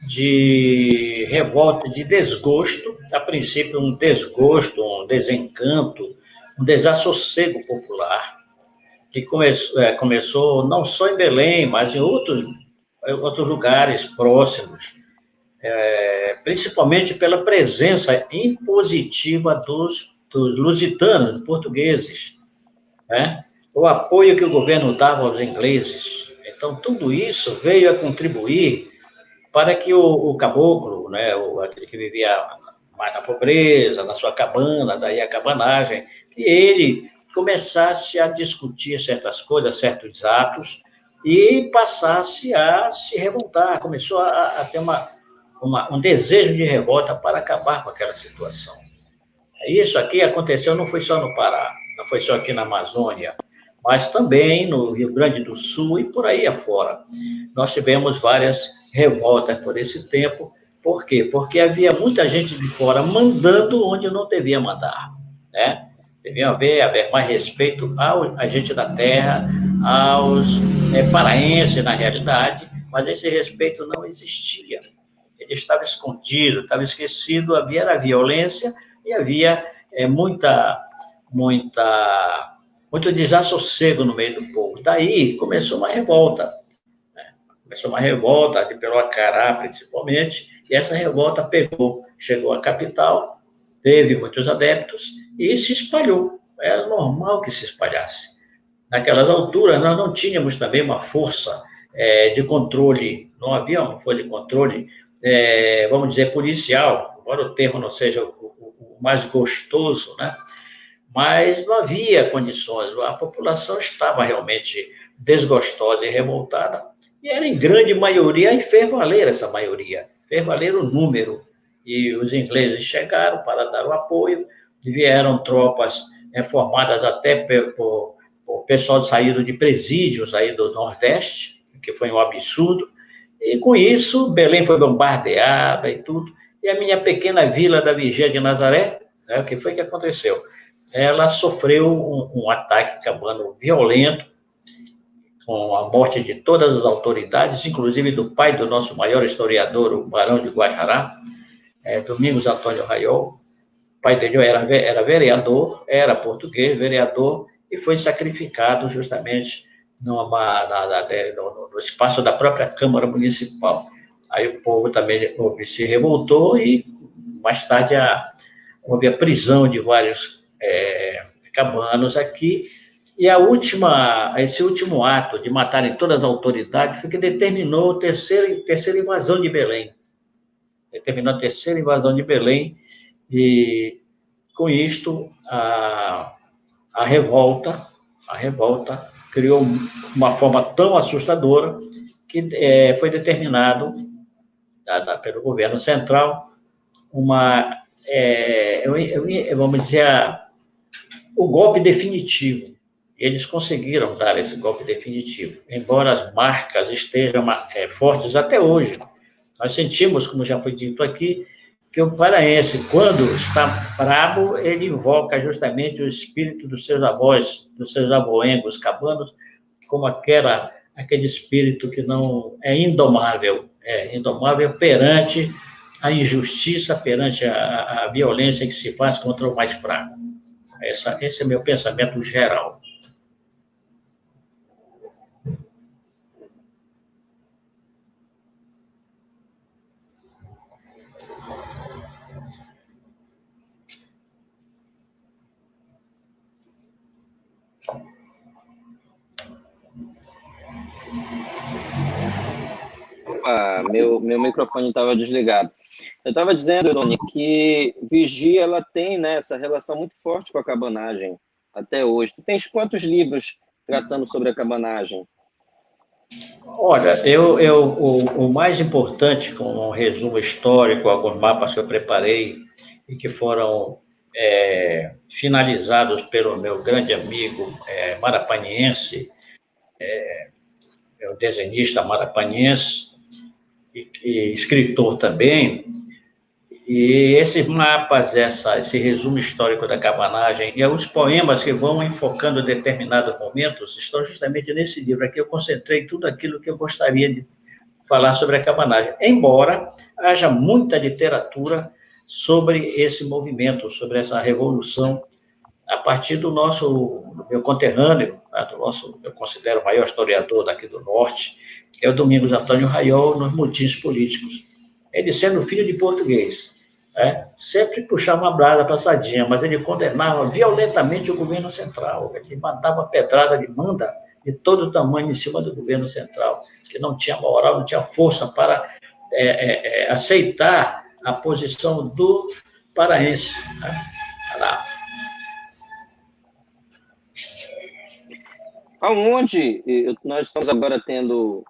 de revolta, de desgosto, a princípio um desgosto, um desencanto, um desassossego popular, que começou não só em Belém, mas em outros lugares próximos, principalmente pela presença impositiva dos lusitanos, portugueses, né? O apoio que o governo dava aos ingleses. Então, tudo isso veio a contribuir para que o caboclo, né, aquele que vivia mais na pobreza, na sua cabana, daí a cabanagem, que ele começasse a discutir certas coisas, certos atos, e passasse a se revoltar, começou a ter um desejo de revolta para acabar com aquela situação. Isso aqui aconteceu não foi só no Pará, não foi só aqui na Amazônia, mas também no Rio Grande do Sul e por aí afora. Nós tivemos várias revoltas por esse tempo. Por quê? Porque havia muita gente de fora mandando onde não devia mandar, né? Devia haver mais respeito à gente da terra, aos paraenses, na realidade, mas esse respeito não existia. Ele estava escondido, estava esquecido, havia a violência e havia muito desassossego no meio do povo. Daí começou uma revolta. Começou uma revolta ali pelo Acará, principalmente, e essa revolta chegou à capital, teve muitos adeptos e se espalhou. Era normal que se espalhasse. Naquelas alturas, nós não tínhamos também uma força de controle, não havia uma força de controle, vamos dizer, policial, embora o termo não seja o mais gostoso, né? Mas não havia condições, a população estava realmente desgostosa e revoltada, e era em grande maioria, e fez valer essa maioria, fez valer o número, e os ingleses chegaram para dar o apoio, vieram tropas formadas até por pessoal saído de presídios aí do Nordeste, que foi um absurdo, e com isso Belém foi bombardeada e tudo, e a minha pequena vila da Vigia de Nazaré, o que foi que aconteceu? Ela sofreu um ataque cabano violento, com a morte de todas as autoridades, inclusive do pai do nosso maior historiador, o Barão de Guajará, Domingos Antônio Raiol. O pai dele era vereador, era português, vereador, e foi sacrificado justamente no espaço da própria Câmara Municipal. Aí o povo também se revoltou e, mais tarde, houve a prisão de vários cabanos aqui, e esse último ato de matarem todas as autoridades foi que determinou a terceira invasão de Belém. Determinou a terceira invasão de Belém, e com isto a revolta criou uma forma tão assustadora que foi determinado pelo governo central vamos dizer, o golpe definitivo. Eles conseguiram dar esse golpe definitivo, embora as marcas estejam fortes até hoje. Nós sentimos, como já foi dito aqui, que o paraense, quando está bravo, ele invoca justamente o espírito dos seus avós, dos seus aboengos cabanos, como aquele espírito que não é indomável perante a injustiça, perante a violência que se faz contra o mais fraco. Esse é meu pensamento geral. Opa, meu microfone estava desligado. Eu estava dizendo, Doni, que Vigia ela tem, né, essa relação muito forte com a cabanagem até hoje. Tu tens quantos livros tratando sobre a cabanagem? Olha, o mais importante, com um resumo histórico, alguns mapas que eu preparei e que foram finalizados pelo meu grande amigo marapaniense, o desenhista marapaniense e escritor também. E esses mapas, esse resumo histórico da cabanagem e os poemas que vão enfocando determinados momentos estão justamente nesse livro aqui. Eu concentrei tudo aquilo que eu gostaria de falar sobre a cabanagem, embora haja muita literatura sobre esse movimento, sobre essa revolução, a partir do meu conterrâneo, eu considero o maior historiador daqui do Norte, que é o Domingos Antônio Raiol, nos motins políticos. Ele, sendo filho de português, sempre puxava uma brasa para a sardinha, mas ele condenava violentamente o governo central, ele mandava pedrada de manda de todo tamanho em cima do governo central, que não tinha moral, não tinha força para aceitar a posição do paraense. Aonde nós estamos agora tendo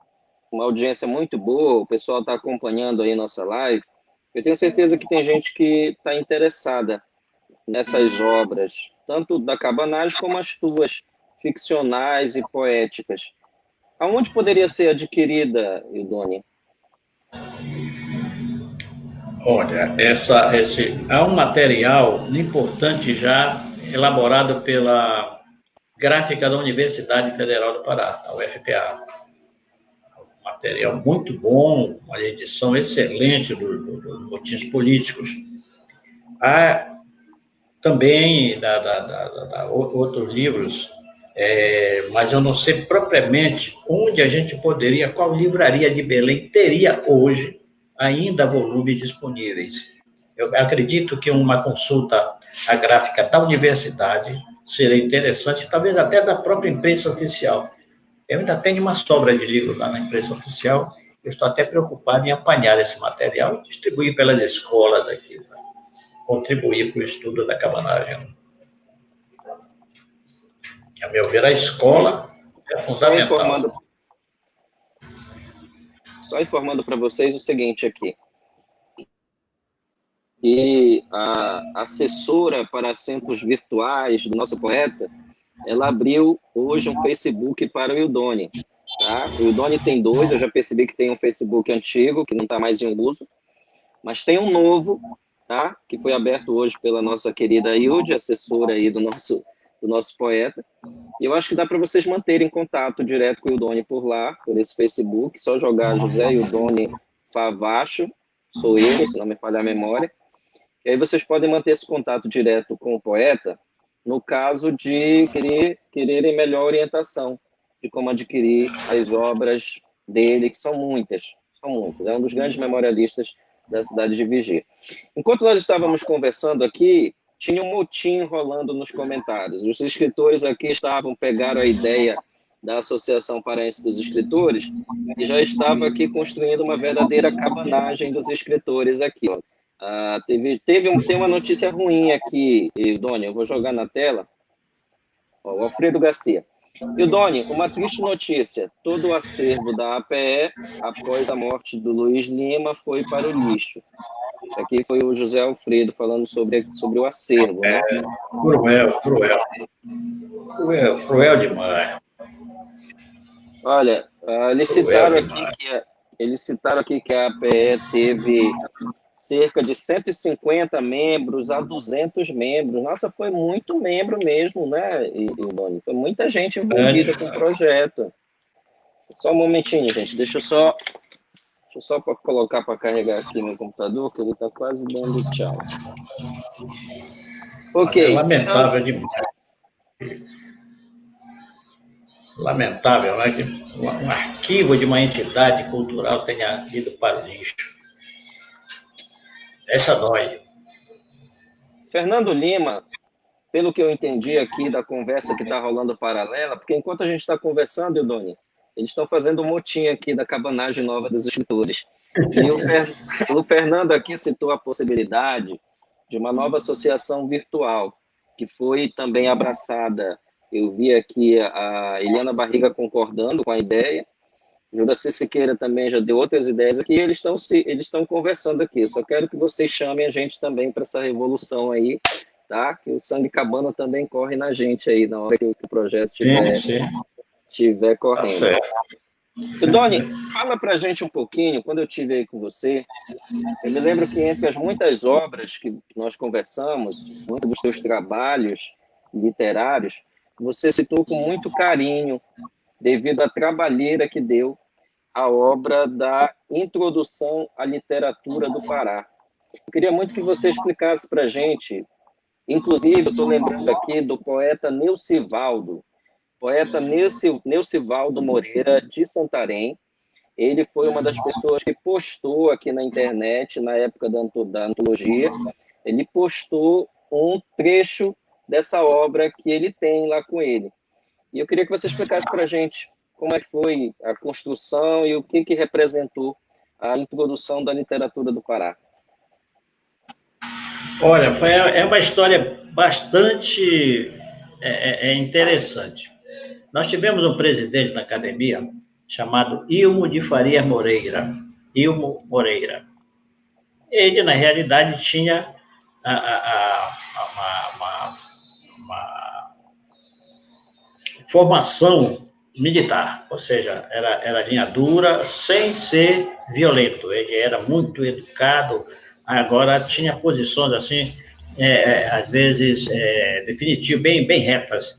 uma audiência muito boa, o pessoal está acompanhando aí nossa live, eu tenho certeza que tem gente que está interessada. nessas obras, tanto da Cabanagem como as tuas, ficcionais e poéticas. Aonde poderia ser adquirida, Ildone? Olha, há um material importante já elaborado pela Gráfica da Universidade Federal do Pará, a UFPA. Um material muito bom, uma edição excelente dos motins políticos. Há também outros livros, mas eu não sei propriamente onde a gente poderia, qual livraria de Belém teria hoje ainda volumes disponíveis. Eu acredito que uma consulta à gráfica da universidade seria interessante, talvez até da própria imprensa oficial. Eu ainda tenho uma sobra de livros lá na imprensa oficial, eu estou até preocupado em apanhar esse material e distribuir pelas escolas aqui, para contribuir para o estudo da cabanagem. A meu ver, a escola é fundamental. Só informando para vocês o seguinte aqui. E a assessora para assentos virtuais do nosso poeta, ela abriu hoje um Facebook para o Ildone. Tá? O Ildone tem 2, eu já percebi que tem um Facebook antigo, que não está mais em uso, mas tem um novo, tá? Que foi aberto hoje pela nossa querida Hilde, assessora aí do nosso poeta. E eu acho que dá para vocês manterem contato direto com o Ildone por lá, por esse Facebook, só jogar José Ildone Favacho, sou eu, se não me falhar a memória. E aí vocês podem manter esse contato direto com o poeta, no caso de quererem melhor orientação de como adquirir as obras dele, que são muitas. É um dos grandes memorialistas da cidade de Vigia. Enquanto nós estávamos conversando aqui, tinha um motim rolando nos comentários. Os escritores aqui pegaram a ideia da Associação Paraense dos Escritores e já estava aqui construindo uma verdadeira cabanagem dos escritores aqui. Ó. Tem uma notícia ruim aqui, Ildone, eu vou jogar na tela. Ó, o Alfredo Garcia. Ildone, uma triste notícia. Todo o acervo da APE, após a morte do Luiz Lima, foi para o lixo. Isso aqui foi o José Alfredo falando sobre o acervo, né? Cruel demais. Olha, eles citaram aqui que a APE teve cerca de 150 membros a 200 membros. Nossa, foi muito membro mesmo, né, Ildone? Foi muita gente envolvida com o projeto. Só um momentinho, gente. Deixa eu só colocar para carregar aqui meu computador, que ele está quase dando tchau. Ok. É lamentável demais. Lamentável, né? Que um arquivo de uma entidade cultural tenha ido para o lixo. Essa dói. Fernando Lima, pelo que eu entendi aqui da conversa que está rolando paralela, porque enquanto a gente está conversando, Ildone, eles estão fazendo um motim aqui da cabanagem nova dos escritores. E o Fernando aqui citou a possibilidade de uma nova associação virtual, que foi também abraçada. Eu vi aqui a Eliana Barriga concordando com a ideia, Juraci Siqueira também já deu outras ideias aqui, eles estão conversando aqui. Eu só quero que vocês chamem a gente também para essa revolução aí, tá? Que o sangue cabana também corre na gente aí, na hora que o projeto estiver correndo. Tá certo. Doni, fala para a gente um pouquinho, quando eu estive aí com você, eu me lembro que entre as muitas obras que nós conversamos, muitos dos seus trabalhos literários, você citou com muito carinho, devido à trabalheira que deu a obra da Introdução à Literatura do Pará. Eu queria muito que você explicasse para a gente, inclusive, eu estou lembrando aqui do poeta Neucivaldo Moreira, de Santarém. Ele foi uma das pessoas que postou aqui na internet, na época da antologia, ele postou um trecho dessa obra que ele tem lá com ele. E eu queria que você explicasse para a gente como é que foi a construção e o que representou a introdução da literatura do Pará. Olha, é uma história bastante interessante. Nós tivemos um presidente na academia chamado Ilmo de Farias Moreira. Ilmo Moreira. Ele, na realidade, tinha formação militar, ou seja, era linha dura, sem ser violento. Ele era muito educado, agora tinha posições assim, às vezes, definitivas, bem retas.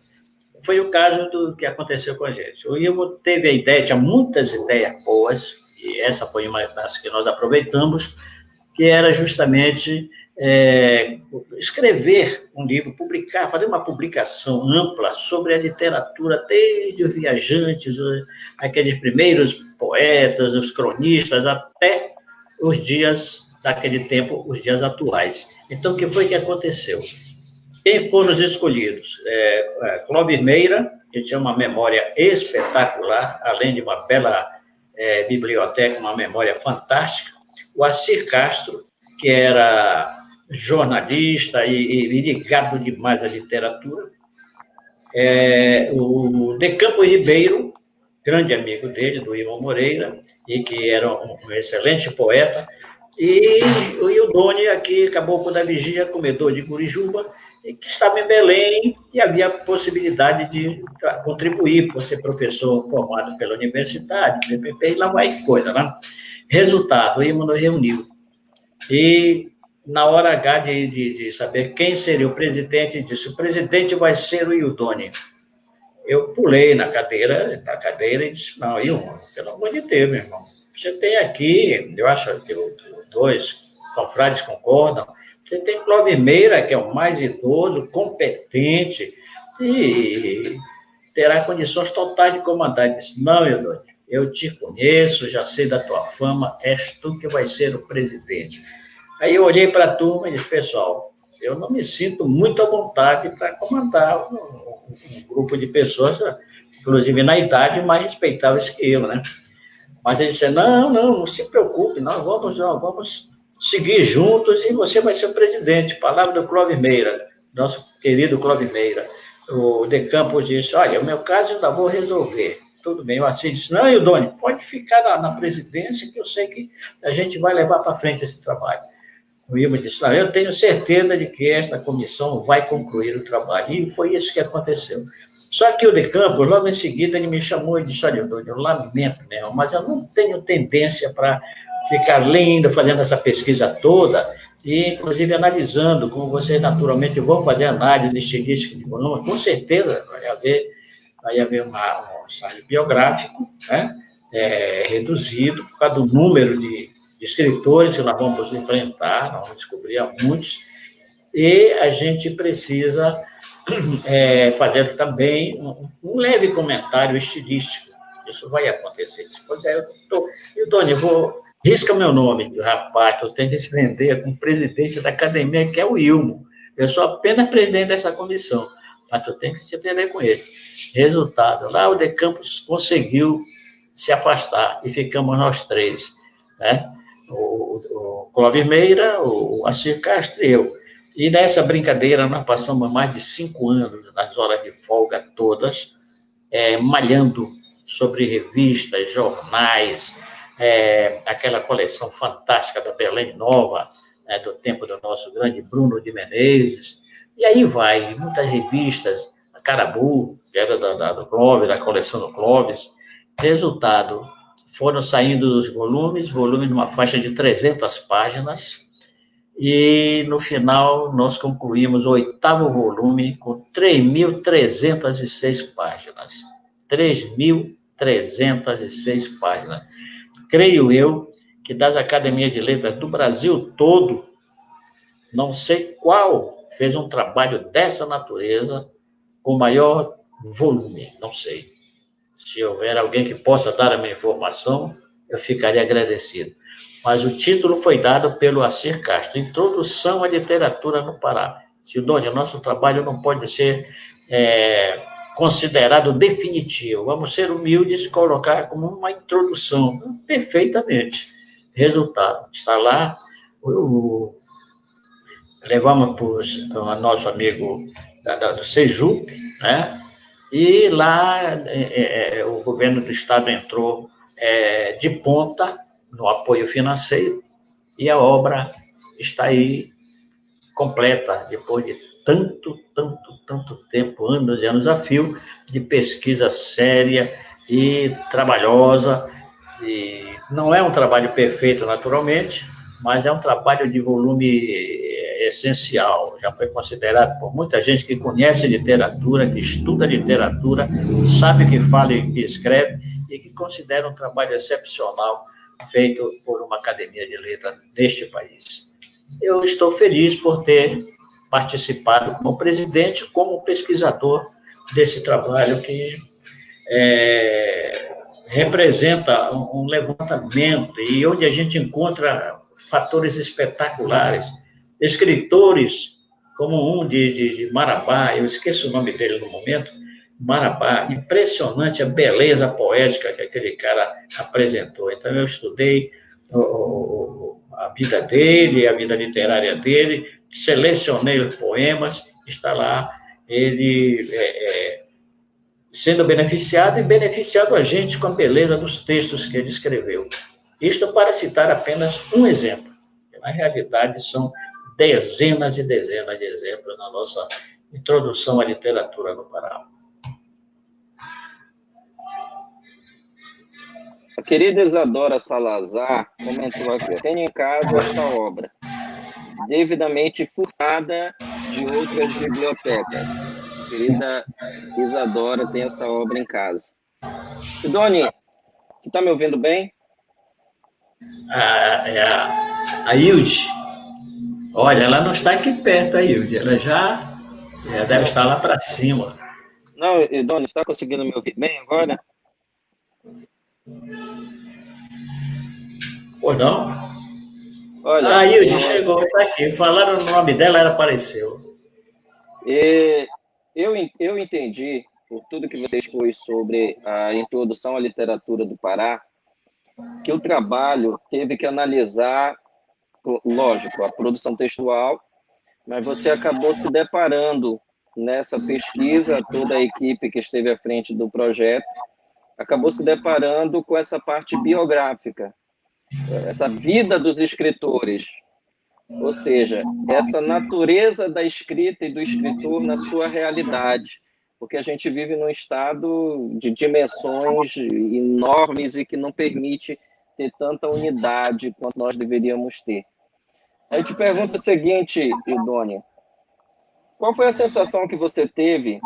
Foi o caso do que aconteceu com a gente. O Ilmo teve a ideia, tinha muitas ideias boas, e essa foi uma das que nós aproveitamos, que era justamente escrever um livro, publicar, fazer uma publicação ampla sobre a literatura, desde os viajantes, aqueles primeiros poetas, os cronistas, até os dias daquele tempo, os dias atuais. Então, o que foi que aconteceu? Quem foram os escolhidos? Clóvis Meira, que tinha uma memória espetacular, além de uma bela biblioteca, uma memória fantástica. O Assir Castro, que era jornalista e ligado demais à literatura. O De Campos Ribeiro, grande amigo dele, do Irmão Moreira, e que era um excelente poeta. E o Ildone, aqui, caboclo da vigia, comedor de Curijuba, que estava em Belém e havia possibilidade de contribuir por ser professor formado pela universidade, PPP, e lá vai coisa, né? Resultado, o IMO nos reuniu. E, na hora H de saber quem seria o presidente, disse, o presidente vai ser o Ildone. Eu pulei na cadeira e disse, não, Ilmo, pelo amor de Deus, meu irmão, você tem aqui, eu acho que os dois confrades concordam, você tem Clóvis Meira, que é o mais idoso, competente, e terá condições totais de comandar. Ele disse, não, Ildone, eu te conheço, já sei da tua fama, és tu que vai ser o presidente. Aí eu olhei para a turma e disse, pessoal, eu não me sinto muito à vontade para comandar um grupo de pessoas, inclusive na idade, mais respeitáveis que eu, né? Mas ele disse, não se preocupe, nós vamos seguir juntos e você vai ser o presidente. Palavra do Clóvis Meira, nosso querido Clóvis Meira. O De Campos disse, olha, o meu caso eu ainda vou resolver. Tudo bem, o Assis disse, não, Ildone, pode ficar na presidência que eu sei que a gente vai levar para frente esse trabalho. O Ilmo disse, não, eu tenho certeza de que esta comissão vai concluir o trabalho. E foi isso que aconteceu. Só que o De Campos, logo em seguida, ele me chamou e disse, olha, eu lamento mesmo, mas eu não tenho tendência para ficar lendo, fazendo essa pesquisa toda, e, inclusive, analisando, como vocês naturalmente vão fazer análise estilística de volume, com certeza vai haver um ensaio biográfico, né, reduzido, por causa do número de escritores que nós vamos enfrentar, nós vamos descobrir muitos, e a gente precisa fazer também um leve comentário estilístico. Isso vai acontecer. Pois é, Ildone, risca meu nome, rapaz, eu tenho que se vender com o presidente da academia, que é o Ilmo. Eu sou apenas presidente dessa comissão, mas eu tenho que se entender com ele. Resultado, lá o De Campos conseguiu se afastar, e ficamos nós três, né? O Clóvis Meira, o Assir Castro e eu. E nessa brincadeira nós passamos mais de 5 anos, nas horas de folga todas, malhando sobre revistas, jornais, aquela coleção fantástica da Belém Nova, do tempo do nosso grande Bruno de Menezes, e aí vai, muitas revistas, a Carabu, que era do Clóvis, da coleção do Clóvis. Resultado, foram saindo os volumes numa faixa de 300 páginas, e no final nós concluímos o 8º volume com 3.306 páginas. 3.306 páginas. Creio eu que das academias de letras do Brasil todo, não sei qual fez um trabalho dessa natureza com maior volume, não sei. Se houver alguém que possa dar a minha informação, eu ficaria agradecido. Mas o título foi dado pelo Assir Castro, Introdução à Literatura no Pará. Ildone, o nosso trabalho não pode ser considerado definitivo. Vamos ser humildes e colocar como uma introdução. Perfeitamente. Resultado, está lá, levamos para o nosso amigo do Sejup, né? E lá o governo do estado entrou de ponta no apoio financeiro, e a obra está aí completa, depois de tanto tempo, anos e anos a fio, de pesquisa séria e trabalhosa. E não é um trabalho perfeito, naturalmente, mas é um trabalho de volume essencial. Já foi considerado por muita gente que conhece literatura, que estuda literatura, sabe que fala e que escreve, e que considera um trabalho excepcional feito por uma academia de letras deste país. Eu estou feliz por ter participado como presidente, como pesquisador desse trabalho que representa um levantamento e onde a gente encontra fatores espetaculares, escritores como um de Marabá, eu esqueço o nome dele no momento, Marabá, impressionante a beleza poética que aquele cara apresentou. Então, eu estudei a vida dele, a vida literária dele, selecionei os poemas, está lá ele sendo beneficiado e beneficiado a gente com a beleza dos textos que ele escreveu. Isto para citar apenas um exemplo. Na realidade, são dezenas e dezenas de exemplos na nossa introdução à literatura no Pará. A querida Isadora Salazar comentou aqui: tenho em casa esta obra, devidamente furtada de outras bibliotecas. A querida Isadora tem essa obra em casa. Sidoni, você está me ouvindo bem? A Hilde, olha, ela não está aqui perto, a Hilde, ela já deve estar lá para cima. Não, Sidoni, está conseguindo me ouvir bem agora? Ou não? Olha, a Hilde chegou, está aqui. Falaram o nome dela, ela apareceu. Eu entendi, por tudo que você expôs sobre a introdução à literatura do Pará, que o trabalho teve que analisar, lógico, a produção textual, mas você acabou se deparando nessa pesquisa, toda a equipe que esteve à frente do projeto, acabou se deparando com essa parte biográfica, essa vida dos escritores, ou seja, essa natureza da escrita e do escritor na sua realidade, porque a gente vive num estado de dimensões enormes e que não permite ter tanta unidade quanto nós deveríamos ter. Aí eu te pergunto o seguinte, Idônia, qual foi a sensação que você teve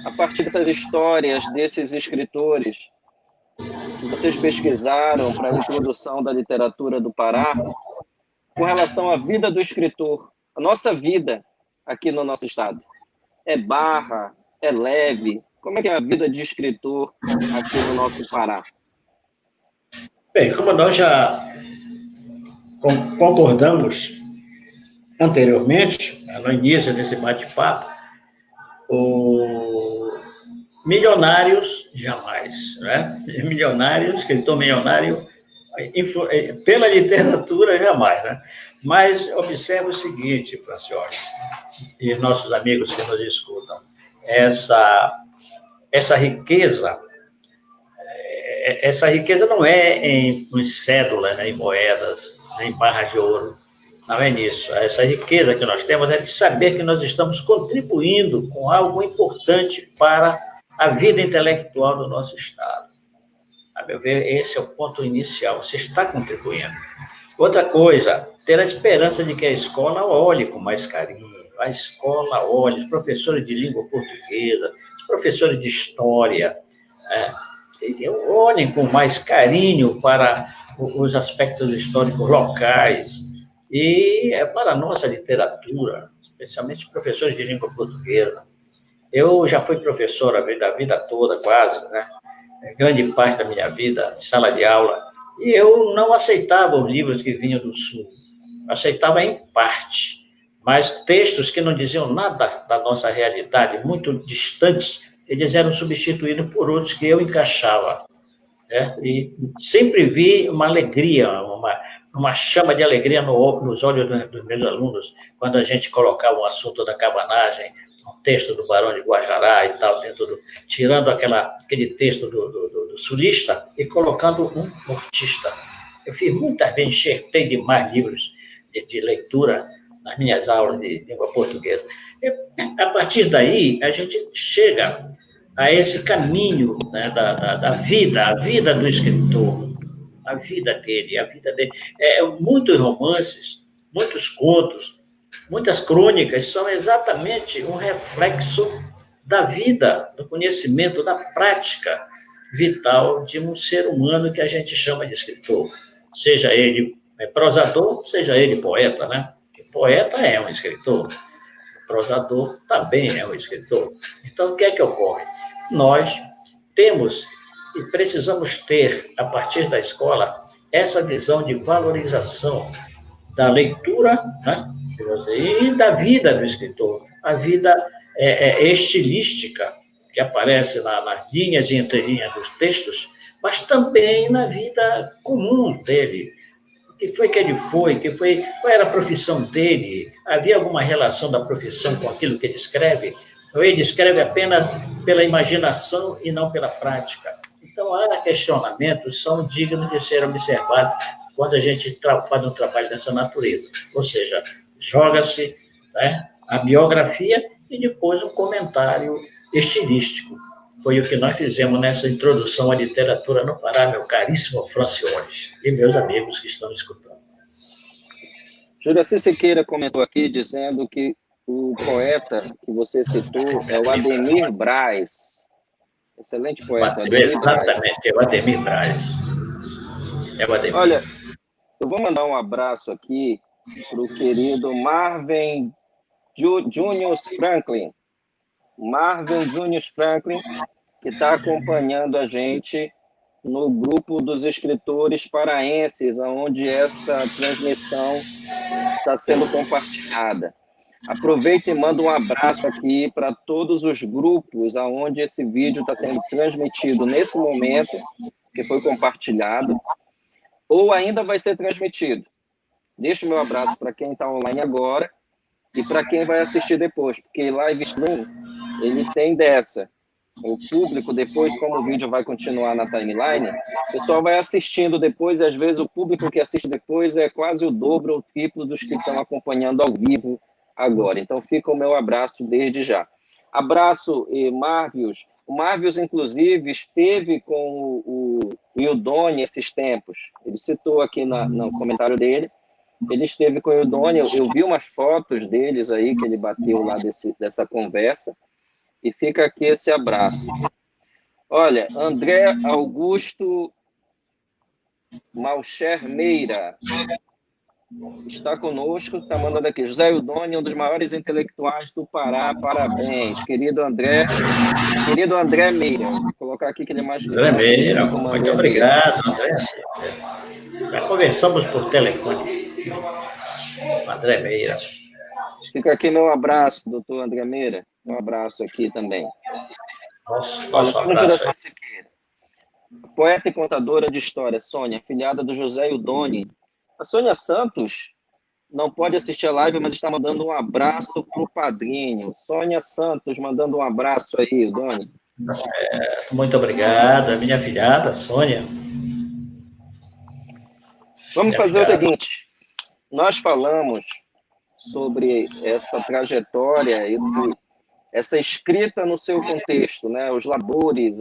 a partir dessas histórias desses escritores que vocês pesquisaram para a introdução da literatura do Pará, com relação à vida do escritor, a nossa vida aqui no nosso estado? É barra? É leve? Como é que é a vida de escritor aqui no nosso Pará? Bem, como nós já concordamos anteriormente, no início desse bate-papo, milionários jamais, né? Milionários, escritor milionário, pela literatura jamais, né? Mas observe o seguinte, Francioli, e nossos amigos que nos escutam, essa riqueza não é em cédulas, né, em moedas, nem em barras de ouro. Não é nisso. Essa riqueza que nós temos é de saber que nós estamos contribuindo com algo importante para a vida intelectual do nosso Estado. A meu ver, esse é o ponto inicial. Você está contribuindo. Outra coisa, ter a esperança de que a escola olhe com mais carinho. A escola olhe, os professores de língua portuguesa, os professores de história, olhem com mais carinho para os aspectos históricos locais e para a nossa literatura, especialmente professores de língua portuguesa. Eu já fui professor a vida toda, quase, né? Grande parte da minha vida, de sala de aula, e eu não aceitava os livros que vinham do Sul. Aceitava em parte, mas textos que não diziam nada da nossa realidade, muito distantes, eles eram substituídos por outros que eu encaixava. Né? E sempre vi uma alegria, uma chama de alegria nos olhos dos meus alunos, quando a gente colocava um assunto da cabanagem, um texto do Barão de Guajará e tal, tirando aquele texto do sulista e colocando um nortista. Eu fiz muitas vezes, enxertei demais livros de leitura nas minhas aulas de língua portuguesa. E, a partir daí, a gente chega a esse caminho, né, da vida, a vida do escritor, a vida dele, a vida dele. Muitos romances, muitos contos, muitas crônicas são exatamente um reflexo da vida, do conhecimento, da prática vital de um ser humano que a gente chama de escritor. Seja ele prosador, seja ele poeta, né? Porque poeta é um escritor, prosador também é um escritor. Então, o que é que ocorre? Nós temos e precisamos ter, a partir da escola, essa visão de valorização da leitura, né? E da vida do escritor, a vida estilística que aparece nas linhas e entrelinhas dos textos, mas também na vida comum dele. O que foi que ele foi? Qual era a profissão dele? Havia alguma relação da profissão com aquilo que ele escreve? Ou ele escreve apenas pela imaginação e não pela prática? Então, há questionamentos que são dignos de ser observados quando a gente faz um trabalho dessa natureza. Ou seja, joga-se, né, a biografia e depois um comentário estilístico. Foi o que nós fizemos nessa introdução à literatura no Pará, meu caríssimo Francione, e meus amigos que estão escutando. Juraci Siqueira comentou aqui dizendo que o poeta que você citou é o Ademir Braz. Excelente poeta, Ademir Braz. Exatamente, é o Ademir Braz. É o Ademir. Olha, eu vou mandar um abraço aqui para o querido Marvin Junius Franklin. Marvin Junius Franklin, que está acompanhando a gente no grupo dos escritores paraenses, onde essa transmissão está sendo compartilhada. Aproveita e manda um abraço aqui para todos os grupos onde esse vídeo está sendo transmitido nesse momento, que foi compartilhado, ou ainda vai ser transmitido. Deixo o meu abraço para quem está online agora e para quem vai assistir depois, porque live stream, ele tem dessa. O público, depois, como o vídeo vai continuar na timeline, o pessoal vai assistindo depois, e às vezes o público que assiste depois é quase o dobro ou triplo dos que estão acompanhando ao vivo agora. Então, fica o meu abraço desde já. Abraço, Marvius. O Marvius, inclusive, esteve com o Ildoni esses tempos. Ele citou aqui no comentário dele. Ele esteve com o Ildoni, eu vi umas fotos deles aí, que ele bateu lá dessa conversa. E fica aqui esse abraço. Olha, André Augusto Malcher Meira está conosco, está mandando aqui. José Ildoni, um dos maiores intelectuais do Pará, parabéns. Querido André Meira. Vou colocar aqui que ele é mais... André Meira, muito obrigado, André. Já conversamos por telefone. André Meira. Fica aqui meu abraço, doutor André Meira. Um abraço aqui também. Nosso abraço. Poeta e contadora de história, Sônia, afilhada do José Ildoni. A Sônia Santos não pode assistir a live, mas está mandando um abraço para o padrinho. Sônia Santos mandando um abraço aí, Ildoni. Muito obrigado. A minha afilhada, Sônia. Vamos fazer o seguinte. Nós falamos sobre essa trajetória, essa escrita no seu contexto, né? Os labores,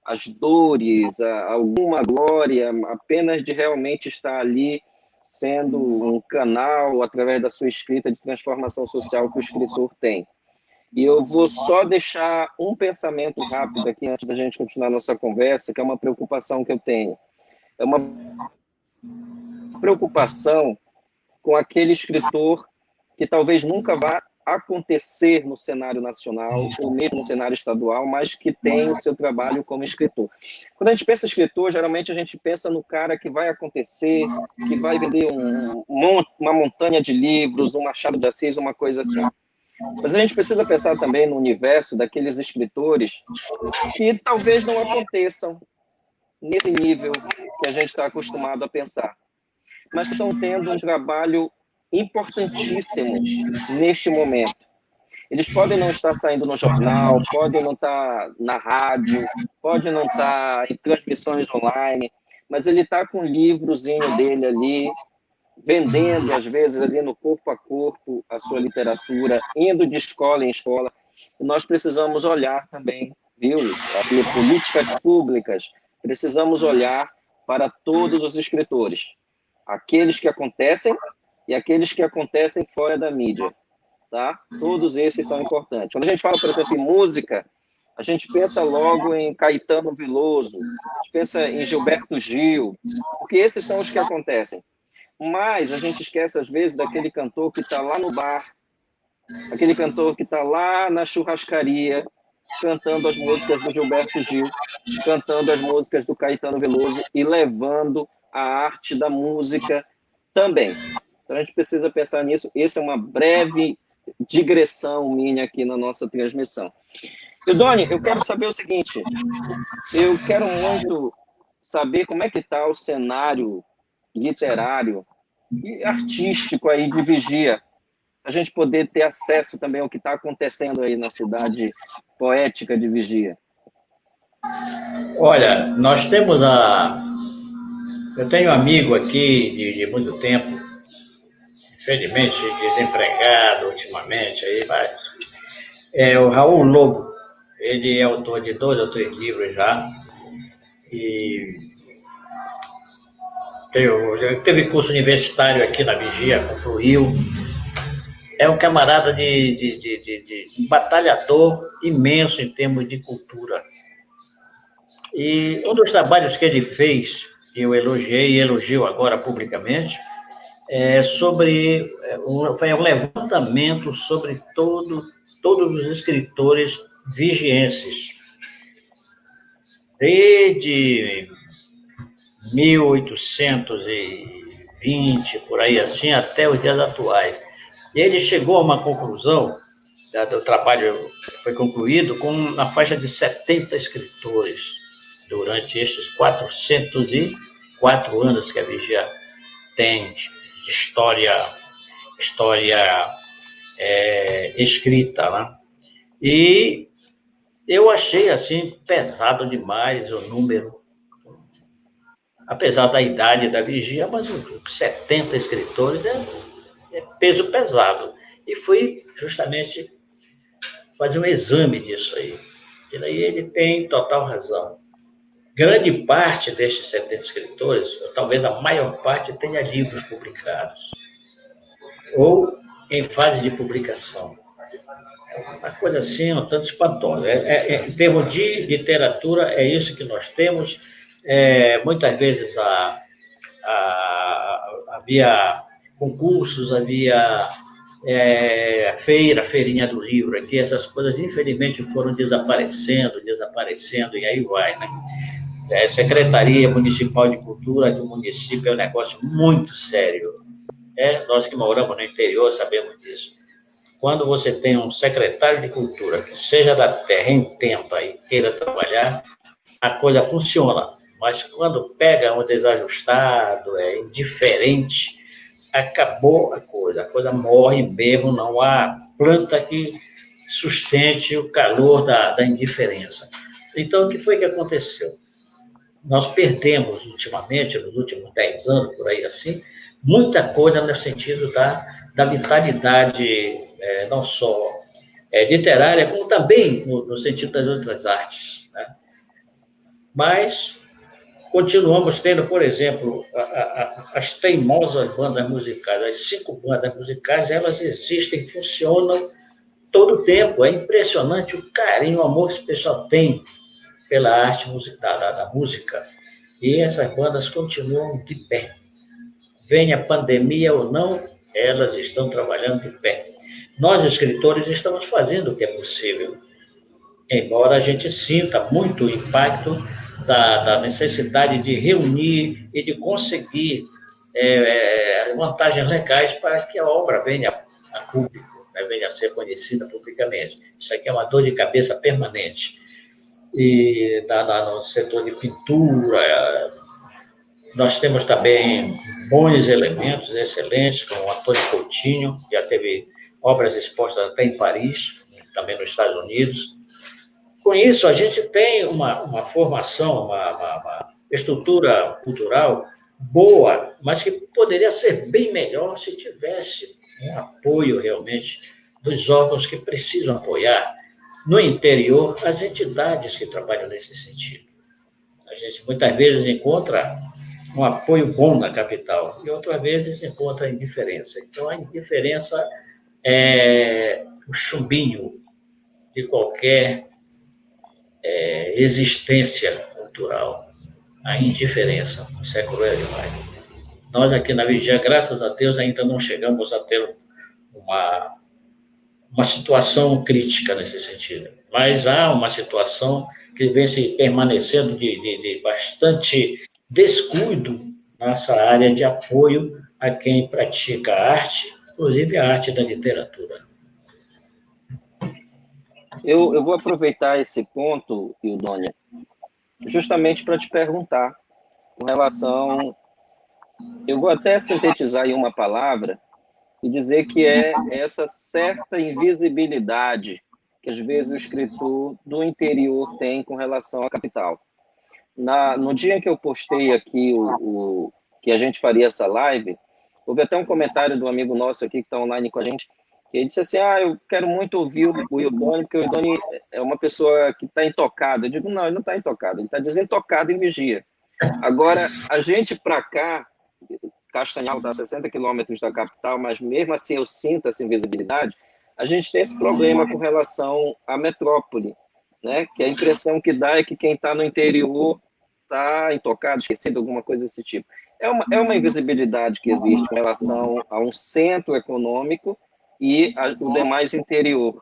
as dores, alguma glória, apenas de realmente estar ali sendo um canal, através da sua escrita, de transformação social que o escritor tem. E eu vou só deixar um pensamento rápido aqui, antes da gente continuar a nossa conversa, que é uma preocupação que eu tenho. É uma preocupação com aquele escritor que talvez nunca vá acontecer no cenário nacional ou mesmo no cenário estadual, mas que tem o seu trabalho como escritor. Quando a gente pensa em escritor, geralmente a gente pensa no cara que vai acontecer, que vai vender uma montanha de livros, um Machado de Assis, uma coisa assim. Mas a gente precisa pensar também no universo daqueles escritores que talvez não aconteçam nesse nível que a gente está acostumado a pensar, mas que estão tendo um trabalho importantíssimo neste momento. Eles podem não estar saindo no jornal, podem não estar na rádio, podem não estar em transmissões online, mas ele está com o livrozinho dele ali, vendendo, às vezes, ali no corpo a corpo, a sua literatura, indo de escola em escola. E nós precisamos olhar também, viu? Aqui, políticas públicas, precisamos olhar para todos os escritores, aqueles que acontecem e aqueles que acontecem fora da mídia, tá? Todos esses são importantes. Quando a gente fala, por exemplo, em música, a gente pensa logo em Caetano Veloso, a gente pensa em Gilberto Gil, porque esses são os que acontecem. Mas a gente esquece, às vezes, daquele cantor que está lá no bar, aquele cantor que está lá na churrascaria, cantando as músicas do Gilberto Gil, cantando as músicas do Caetano Veloso e levando a arte da música também. Então a gente precisa pensar nisso. Essa é uma breve digressão minha aqui na nossa transmissão. E, Doni, eu quero saber o seguinte, eu quero muito saber como é que está o cenário literário e artístico aí de Vigia, a gente poder ter acesso também ao que está acontecendo aí na cidade poética de Vigia. Olha, nós temos eu tenho um amigo aqui de muito tempo, infelizmente desempregado ultimamente, aí, mas é o Raul Lobo. Ele é autor de 2 ou 3 livros já, e teve curso universitário aqui na Vigia, concluiu. É um camarada de batalhador imenso em termos de cultura. E um dos trabalhos que ele fez, que eu elogiei e elogio agora publicamente, foi um levantamento sobre todos os escritores vigienses. Desde 1820, por aí assim, até os dias atuais. E ele chegou a uma conclusão, o trabalho foi concluído com uma faixa de 70 escritores durante estes 404 anos que a Vigia tem de história escrita, né? E eu achei assim pesado demais o número, apesar da idade da Vigia, mas 70 escritores é peso pesado. E fui justamente fazer um exame disso aí. E aí ele tem total razão. Grande parte destes 70 escritores, ou talvez a maior parte, tenha livros publicados, ou em fase de publicação. Uma coisa assim, um tanto espantosa. Em termos de literatura, é isso que nós temos. Muitas vezes havia concursos, havia feirinha do livro aqui, essas coisas infelizmente foram desaparecendo, e aí vai, né? Secretaria Municipal de Cultura do município é um negócio muito sério. Nós que moramos no interior sabemos disso. Quando você tem um secretário de cultura que seja da terra, entenda e queira trabalhar, a coisa funciona. Mas quando pega um desajustado, indiferente, acabou a coisa morre mesmo, não há planta que sustente o calor da indiferença. Então, o que foi que aconteceu? Nós perdemos ultimamente, nos últimos 10 anos, por aí assim, muita coisa no sentido da vitalidade, não só literária, como também no sentido das outras artes, né? Mas continuamos tendo, por exemplo, as teimosas bandas musicais, as 5 bandas musicais, elas existem, funcionam todo o tempo. É impressionante o carinho, o amor que o pessoal tem pela arte da música. E essas bandas continuam de pé. Venha pandemia ou não, elas estão trabalhando de pé. Nós, escritores, estamos fazendo o que é possível, embora a gente sinta muito o impacto da necessidade de reunir e de conseguir vantagens legais para que a obra venha a público, né, venha a ser conhecida publicamente. Isso aqui é uma dor de cabeça permanente. E no setor de pintura, nós temos também bons elementos, excelentes, como o Antônio Coutinho, que já teve obras expostas até em Paris, também nos Estados Unidos. Com isso, a gente tem uma formação, uma estrutura cultural boa, mas que poderia ser bem melhor se tivesse um apoio realmente dos órgãos que precisam apoiar no interior as entidades que trabalham nesse sentido. A gente muitas vezes encontra um apoio bom na capital e outras vezes encontra indiferença. Então, a indiferença é o chumbinho de qualquer existência cultural. A indiferença, isso é cruel demais. Nós aqui na Vigia, graças a Deus, ainda não chegamos a ter uma, uma situação crítica nesse sentido. Mas há uma situação que vem se permanecendo de bastante descuido nessa área de apoio a quem pratica a arte, inclusive a arte da literatura. Eu vou aproveitar esse ponto, Ildônia, justamente para te perguntar com relação. Eu vou até sintetizar em uma palavra e dizer que é essa certa invisibilidade que às vezes o escritor do interior tem com relação à capital. No dia que eu postei aqui que a gente faria essa live, houve até um comentário do amigo nosso aqui que está online com a gente, que ele disse assim, eu quero muito ouvir o Ildoni, porque o Ildoni é uma pessoa que está intocada. Eu digo, não, ele não está intocado, ele está desintocado em Vigia. Agora, a gente para cá, Castanhal está a 60 quilômetros da capital, mas mesmo assim eu sinto essa invisibilidade, a gente tem esse problema com relação à metrópole, né? Que a impressão que dá é que quem está no interior está intocado, esquecido, alguma coisa desse tipo. É uma invisibilidade que existe com relação a um centro econômico e o demais interior.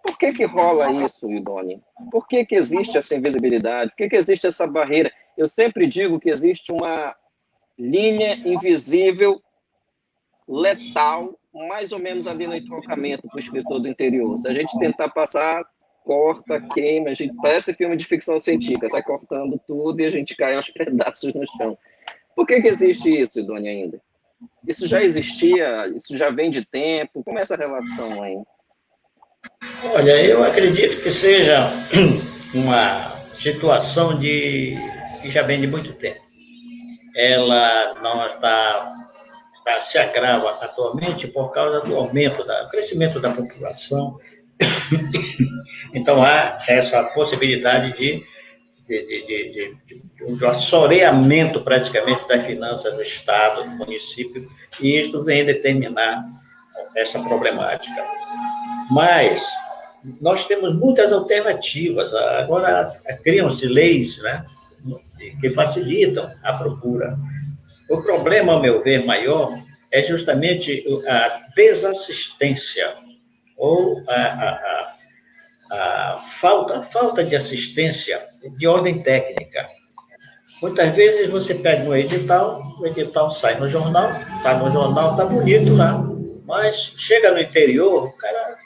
Por que rola isso, Idone? Por que existe essa invisibilidade? Por que existe essa barreira? Eu sempre digo que existe uma linha invisível, letal, mais ou menos ali no entrocamento para o escritor do interior. Se a gente tentar passar, corta, queima, a gente parece filme de ficção científica, sai cortando tudo e a gente cai aos pedaços no chão. Por que existe isso, Idone, ainda? Isso já existia? Isso já vem de tempo? Como é essa relação aí? Olha, eu acredito que seja uma situação que já vem de muito tempo. Ela não se agrava atualmente por causa do aumento, do crescimento da população. Então, há essa possibilidade de assoreamento praticamente das finanças do Estado, do município, e isso vem determinar essa problemática. Mas nós temos muitas alternativas. Agora, criam-se leis, né, que facilitam a procura. O problema, ao meu ver, maior é justamente a desassistência ou a falta de assistência de ordem técnica. Muitas vezes você pega um edital, o edital sai no jornal, está bonito lá, mas chega no interior, o cara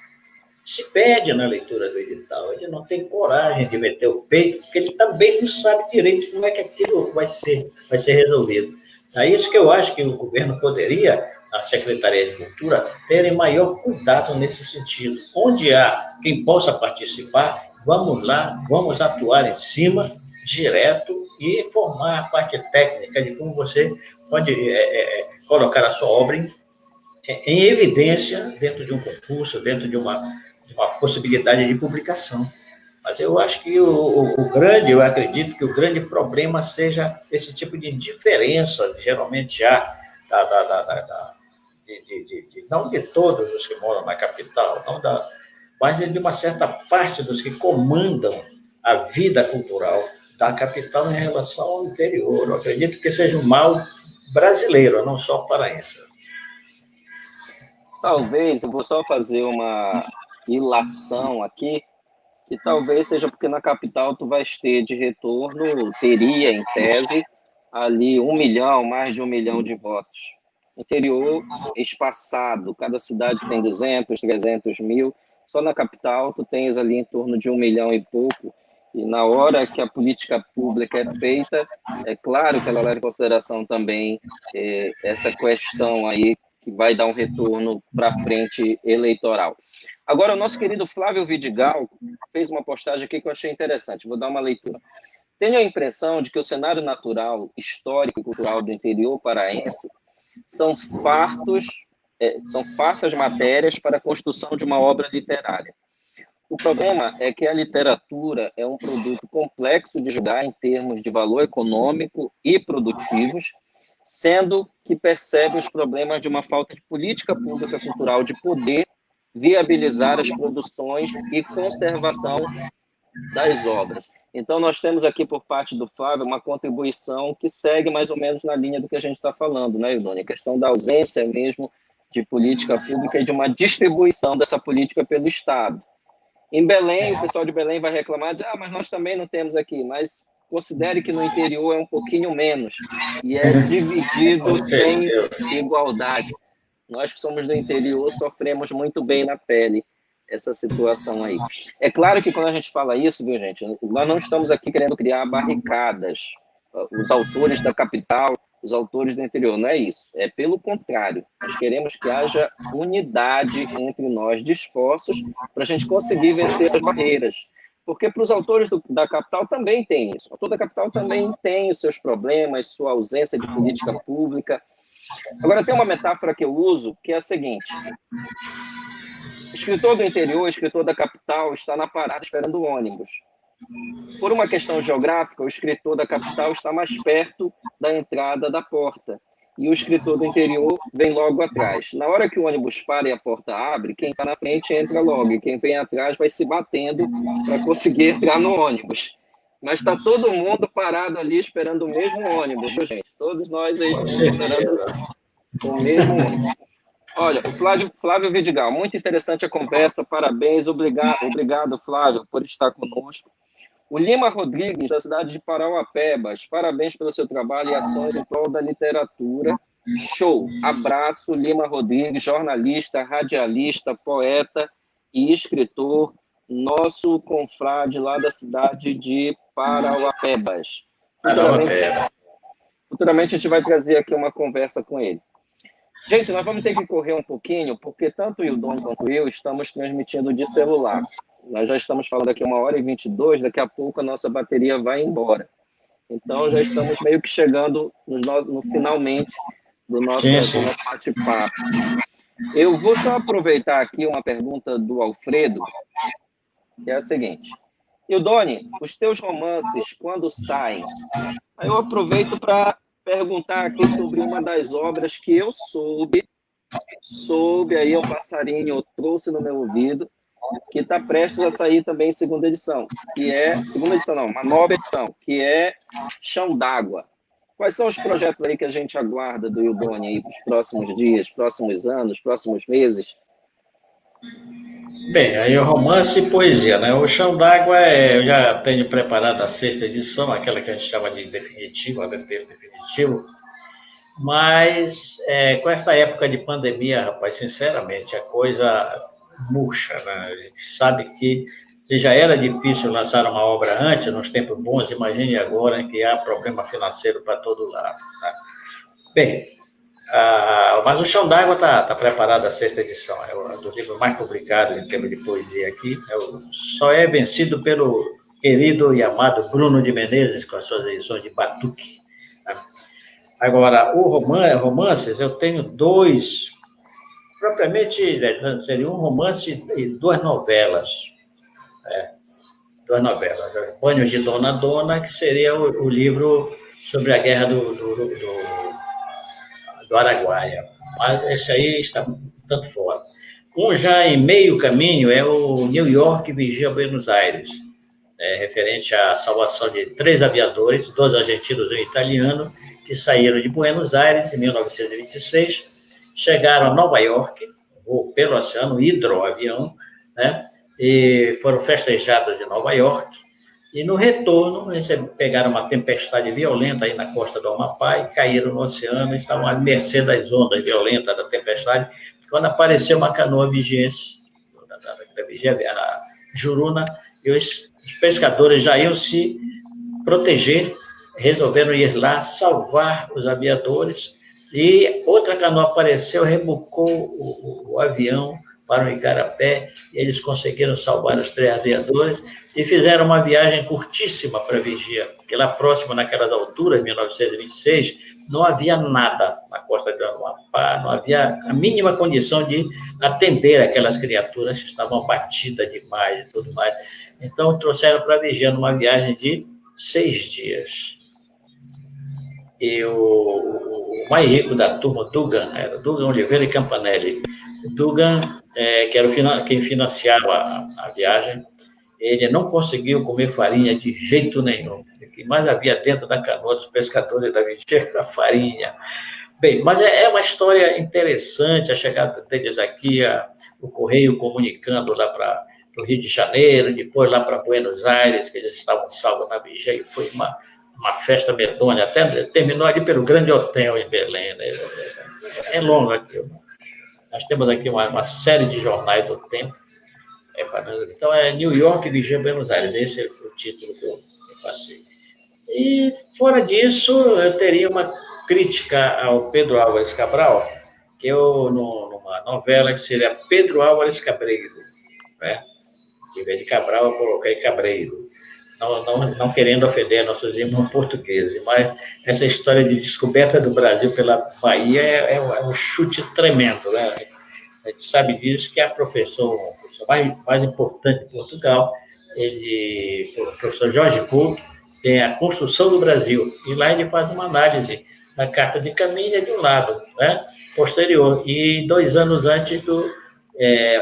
se perde na leitura do edital, ele não tem coragem de meter o peito, porque ele também não sabe direito como é que aquilo vai ser resolvido. É isso que eu acho que o governo poderia, a Secretaria de Cultura, terem maior cuidado nesse sentido. Onde há quem possa participar, vamos lá, vamos atuar em cima, direto, e formar a parte técnica de como você pode colocar a sua obra em evidência dentro de um concurso, dentro de uma possibilidade de publicação. Mas eu acho que eu acredito que o grande problema seja esse tipo de indiferença, geralmente há, não de todos os que moram na capital, mas de uma certa parte dos que comandam a vida cultural da capital em relação ao interior. Eu acredito que seja um mal brasileiro, não só paraense. Talvez, eu vou só fazer uma ilação aqui, que talvez seja porque na capital tu vais ter de retorno, teria em tese, ali 1 milhão, mais de 1 milhão de votos. Interior espaçado, cada cidade tem 200, 300 mil, só na capital tu tens ali em torno de 1 milhão e pouco, e na hora que a política pública é feita, é claro que ela leva em consideração também essa questão aí que vai dar um retorno para frente eleitoral. Agora, o nosso querido Flávio Vidigal fez uma postagem aqui que eu achei interessante, vou dar uma leitura. Tenho a impressão de que o cenário natural, histórico e cultural do interior paraense são fartas matérias para a construção de uma obra literária. O problema é que a literatura é um produto complexo de julgar em termos de valor econômico e produtivos, sendo que percebe os problemas de uma falta de política pública cultural de poder viabilizar as produções e conservação das obras. Então, nós temos aqui, por parte do Flávio, uma contribuição que segue mais ou menos na linha do que a gente está falando, né, Eudônia? A questão da ausência mesmo de política pública e de uma distribuição dessa política pelo Estado. Em Belém, o pessoal de Belém vai reclamar, dizer, mas nós também não temos aqui, mas considere que no interior é um pouquinho menos, e é dividido sem igualdade. Nós que somos do interior sofremos muito bem na pele essa situação aí. É claro que quando a gente fala isso, viu, gente, nós não estamos aqui querendo criar barricadas, os autores da capital, os autores do interior, não é isso. É pelo contrário, nós queremos que haja unidade entre nós de esforços para a gente conseguir vencer essas barreiras. Porque para os autores da capital também tem isso. O autor da capital também tem os seus problemas, sua ausência de política pública. Agora, tem uma metáfora que eu uso, que é a seguinte. O escritor do interior, o escritor da capital, está na parada esperando o ônibus. Por uma questão geográfica, o escritor da capital está mais perto da entrada da porta. E o escritor do interior vem logo atrás. Na hora que o ônibus para e a porta abre, quem está na frente entra logo. E quem vem atrás vai se batendo para conseguir entrar no ônibus. Mas está todo mundo parado ali esperando o mesmo ônibus, viu, gente? Todos nós aí estamos esperando o mesmo ônibus. Olha, o Flávio Vidigal, muito interessante a conversa, parabéns, obrigado, Flávio, por estar conosco. O Lima Rodrigues, da cidade de Parauapebas, parabéns pelo seu trabalho e ações em prol da literatura. Show! Abraço, Lima Rodrigues, jornalista, radialista, poeta e escritor, nosso confrade lá da cidade de Parauapebas. Futuramente a gente vai trazer aqui uma conversa com ele. Gente, nós vamos ter que correr um pouquinho, porque tanto o Ildon quanto eu estamos transmitindo de celular. Nós já estamos falando aqui 1h22, daqui a pouco a nossa bateria vai embora. Então, já estamos meio que chegando no finalmente do nosso bate-papo. Eu vou só aproveitar aqui uma pergunta do Alfredo, que é a seguinte. Ildoni, os teus romances, quando saem? Aí eu aproveito para perguntar aqui sobre uma das obras que eu soube, aí um passarinho eu trouxe no meu ouvido, que está prestes a sair também em segunda edição, uma nova edição, que é Chão d'Água. Quais são os projetos aí que a gente aguarda do Ildoni aí para os próximos dias, próximos anos, próximos meses? Bem, aí o romance e poesia, né? O Chão d'Água, eu já tenho preparado a 6ª edição, aquela que a gente chama de definitivo, ADP definitivo, mas com esta época de pandemia, rapaz, sinceramente, a coisa murcha, né? A gente sabe que se já era difícil lançar uma obra antes, nos tempos bons, imagine agora em que há problema financeiro para todo lado. Tá? Bem, mas o Chão d'Água está preparado a 6ª edição, é um dos livros mais publicados em termos de poesia aqui, só é vencido pelo querido e amado Bruno de Menezes, com as suas edições de Batuque. Tá? Agora, romances, eu tenho 2, propriamente seria um romance e 2 novelas. 2 novelas. Banhos de Dona Dona, que seria o livro sobre a guerra do Araguaia. Mas esse aí está um tanto fora. Já em meio caminho é o New York Vigia Buenos Aires, referente à salvação de 3 aviadores, 2 argentinos e um italiano, que saíram de Buenos Aires em 1926, chegaram a Nova York, voo pelo oceano, hidroavião, né? E foram festejados em Nova York, e no retorno pegaram uma tempestade violenta aí na costa do Amapá e caíram no oceano, estavam à mercê das ondas violentas da tempestade, quando apareceu uma canoa vigiense, a Juruna, e os pescadores já iam se proteger, resolveram ir lá salvar os aviadores, e outra canoa apareceu, rebocou o avião para o Igarapé, e eles conseguiram salvar os 3 aviadores, e fizeram uma viagem curtíssima para Vigia, porque lá próximo, naquelas alturas, 1926, não havia nada na costa de Amapá, não havia a mínima condição de atender aquelas criaturas que estavam batidas demais e tudo mais. Então, trouxeram para Vigia numa viagem de 6 dias. E o mais rico da turma, Dugan, era Dugan Oliveira e Campanelli. Dugan, que era quem financiava a viagem, ele não conseguiu comer farinha de jeito nenhum. O que mais havia dentro da canoa dos pescadores da Vigia era farinha. Bem, mas é uma história interessante a chegada deles aqui, o Correio comunicando lá para o Rio de Janeiro, depois lá para Buenos Aires, que eles estavam salvos na Vigia, e foi uma festa medonha, até terminou ali pelo Grande Hotel em Belém. Né? É longo aqui. Nós temos aqui uma série de jornais do tempo. Então, é New York, Vigia, Buenos Aires. Esse é o título que eu passei. E, fora disso, eu teria uma crítica ao Pedro Álvares Cabral, que numa novela que seria Pedro Álvares Cabreiro. Né? Em vez de Cabral, eu coloquei Cabreiro. Não querendo ofender nossos irmãos portugueses, mas essa história de descoberta do Brasil pela Bahia é um chute tremendo. Né? A gente sabe disso, que é o professor mais importante de Portugal, o professor Jorge Couto, tem a Construção do Brasil, e lá ele faz uma análise da Carta de Caminha de um lado, né, posterior, e 2 anos antes do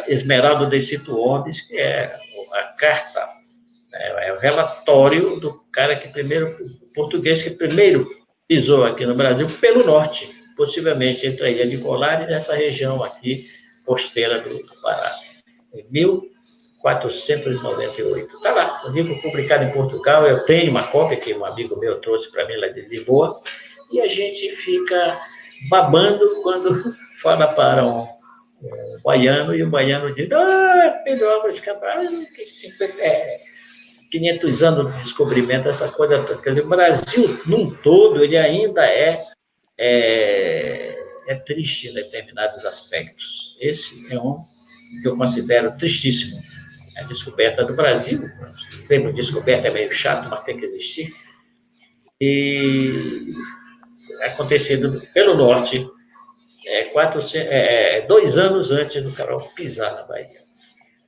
Esmeraldo de Cifuentes, que é a carta, é o relatório do cara português que primeiro pisou aqui no Brasil pelo norte, possivelmente entre a Ilha de Colares e essa região aqui, costeira do Pará, em 1498. Está lá, o livro publicado em Portugal, eu tenho uma cópia que um amigo meu trouxe para mim lá de Lisboa, e a gente fica babando quando fala para um baiano, e o baiano diz, Pedro Álvares Cabral, 500 anos de descobrimento, essa coisa toda. Quer dizer, o Brasil, num todo, ele ainda é triste em determinados aspectos. Esse é um que eu considero tristíssimo. A descoberta do Brasil, o termo descoberta é meio chato, mas tem que existir, e acontecido pelo norte, 2 anos antes do Cabral pisar na Bahia.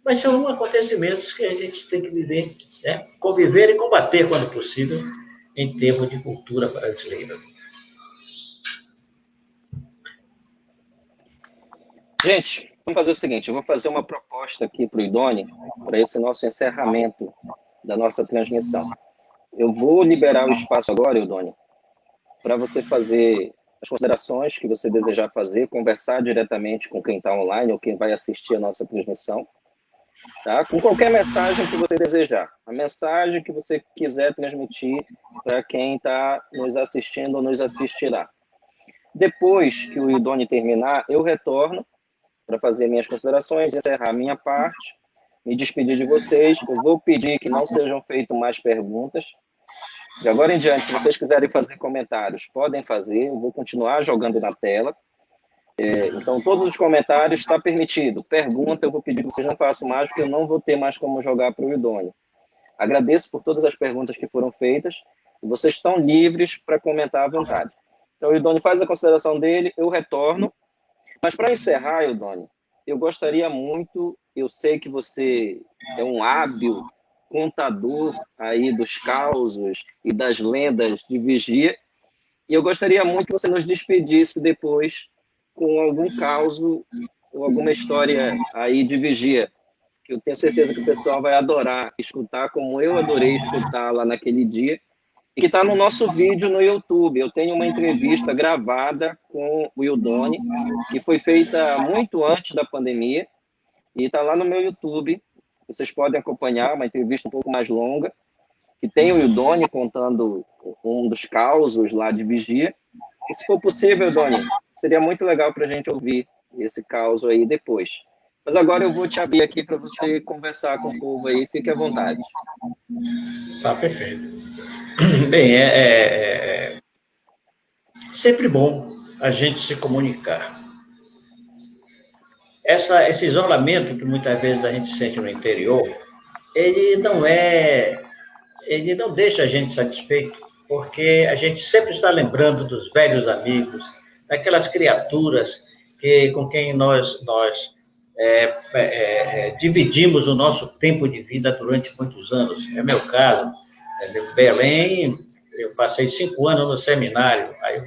Mas são acontecimentos que a gente tem que viver, né? Conviver e combater quando possível, em termos de cultura brasileira. Gente, vamos fazer o seguinte, eu vou fazer uma proposta aqui para o Idôneo, para esse nosso encerramento da nossa transmissão. Eu vou liberar o espaço agora, Idôneo, para você fazer as considerações que você desejar fazer, conversar diretamente com quem está online ou quem vai assistir a nossa transmissão, tá? Com qualquer mensagem que você desejar, a mensagem que você quiser transmitir para quem está nos assistindo ou nos assistirá. Depois que o Idôneo terminar, eu retorno para fazer minhas considerações, encerrar a minha parte, me despedir de vocês. Eu vou pedir que não sejam feitas mais perguntas. De agora em diante, se vocês quiserem fazer comentários, podem fazer, eu vou continuar jogando na tela. Então, todos os comentários está permitido. Pergunta, eu vou pedir que vocês não façam mais, porque eu não vou ter mais como jogar para o Idôneo. Agradeço por todas as perguntas que foram feitas, e vocês estão livres para comentar à vontade. Então, o Idôneo faz a consideração dele, eu retorno. Mas, para encerrar, Idôneo, eu gostaria muito, eu sei que você é um hábil contador aí dos causos e das lendas de Vigia, e eu gostaria muito que você nos despedisse depois com algum caso ou alguma história aí de Vigia, que eu tenho certeza que o pessoal vai adorar escutar, como eu adorei escutar lá naquele dia, e que está no nosso vídeo no YouTube. Eu tenho uma entrevista gravada com o Idôneo, que foi feita muito antes da pandemia, e está lá no meu YouTube. Vocês podem acompanhar, uma entrevista um pouco mais longa, que tem o Idôneo contando um dos causos lá de Vigia. E se for possível, Idôneo, seria muito legal para a gente ouvir esse caos aí depois. Mas agora eu vou te abrir aqui para você conversar com o povo aí, fique à vontade. Tá, perfeito. Bem, sempre bom a gente se comunicar. Esse isolamento que muitas vezes a gente sente no interior, ele não é, ele não deixa a gente satisfeito, porque a gente sempre está lembrando dos velhos amigos, daquelas criaturas com quem nós dividimos o nosso tempo de vida durante muitos anos. É meu caso. Em Belém, eu passei 5 anos no seminário, aí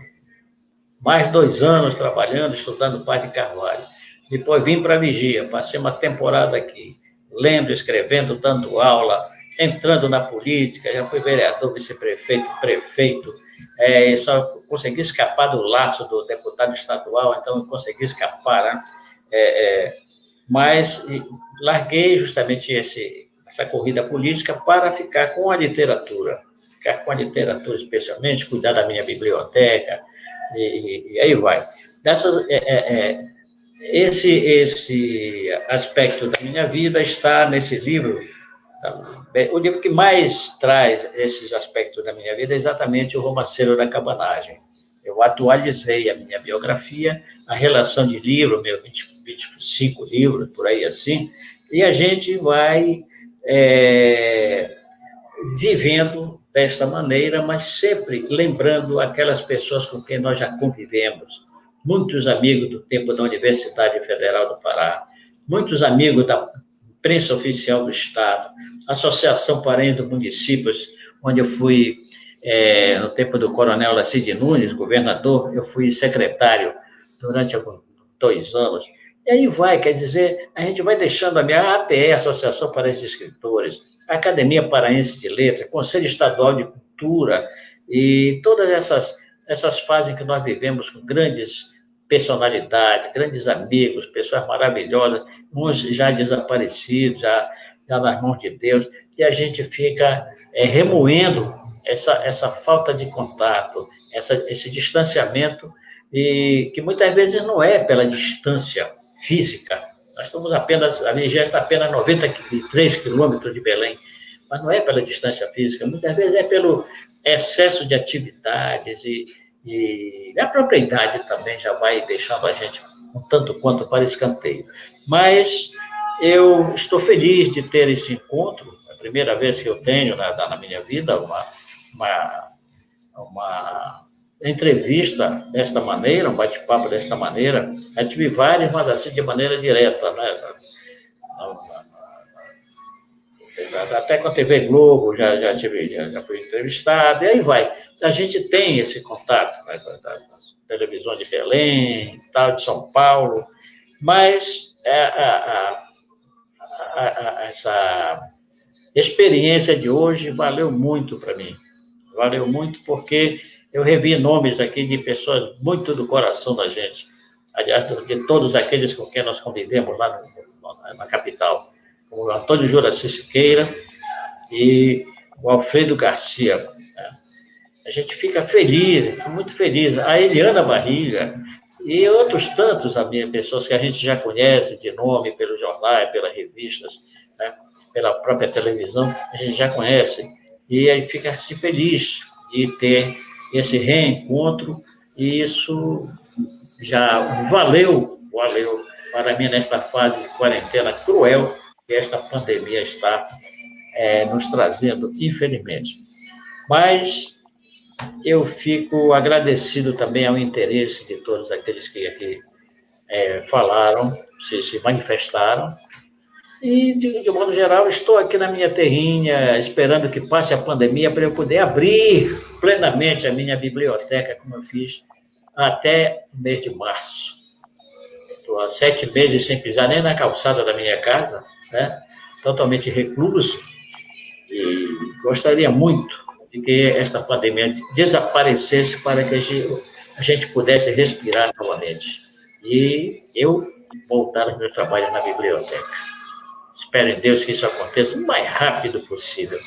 mais 2 anos trabalhando, estudando Padre Carvalho. Depois vim para a Vigia, passei uma temporada aqui, lendo, escrevendo, dando aula, entrando na política, já fui vereador, vice-prefeito, prefeito, só consegui escapar do laço do deputado estadual, então eu consegui escapar, né? Mas larguei justamente essa corrida política para ficar com a literatura, especialmente, cuidar da minha biblioteca, e aí vai. Esse aspecto da minha vida está nesse livro. O livro que mais traz esses aspectos da minha vida é exatamente o Romanceiro da Cabanagem. Eu atualizei a minha biografia, a relação de livro, meus 25 livros, por aí assim, e a gente vai vivendo desta maneira, mas sempre lembrando aquelas pessoas com quem nós já convivemos. Muitos amigos do tempo da Universidade Federal do Pará, muitos amigos da imprensa oficial do Estado, Associação Parente dos Municípios, onde eu fui, no tempo do Coronel Lacide Nunes, governador, eu fui secretário durante alguns 2 anos. E aí vai, quer dizer, a gente vai deixando a minha APE, Associação Paraense de Escritores, a Academia Paraense de Letras, Conselho Estadual de Cultura, e todas essas fases que nós vivemos com grandes personalidades, grandes amigos, pessoas maravilhosas, uns já desaparecidos, já nas mãos de Deus, e a gente fica remoendo essa falta de contato, esse distanciamento, e que muitas vezes não é pela distância física. Nós estamos apenas, a Vigéia está apenas 93 quilômetros de Belém, mas não é pela distância física, muitas vezes é pelo excesso de atividades e a própria idade também já vai deixando a gente um tanto quanto para escanteio. Mas eu estou feliz de ter esse encontro, é a primeira vez que eu tenho na minha vida uma entrevista desta maneira, um bate-papo desta maneira. Eu tive vários, mas assim de maneira direta, né? Até com a TV Globo já fui entrevistado, e aí vai. A gente tem esse contato, né, da televisão de Belém, tal, de São Paulo, mas essa experiência de hoje valeu muito para mim. Valeu muito porque eu revi nomes aqui de pessoas muito do coração da gente, aliás, de todos aqueles com quem nós convivemos lá na capital, como o Antônio Juraci Siqueira e o Alfredo Garcia. Né? A gente fica feliz, muito feliz. A Eliana Barriga e outros tantos, pessoas que a gente já conhece de nome, pelos jornais, pelas revistas, né? Pela própria televisão, a gente já conhece. E aí fica-se feliz de ter esse reencontro, e isso já valeu para mim nesta fase de quarentena cruel que esta pandemia está nos trazendo, infelizmente. Mas eu fico agradecido também ao interesse de todos aqueles que aqui falaram, se manifestaram, e, de modo geral, estou aqui na minha terrinha, esperando que passe a pandemia para eu poder abrir plenamente a minha biblioteca, como eu fiz até o mês de março. Estou há 7 meses sem pisar nem na calçada da minha casa, né? Totalmente recluso, e gostaria muito de que esta pandemia desaparecesse para que a gente pudesse respirar novamente. E eu voltar aos meus trabalhos na biblioteca. Espero em Deus que isso aconteça o mais rápido possível.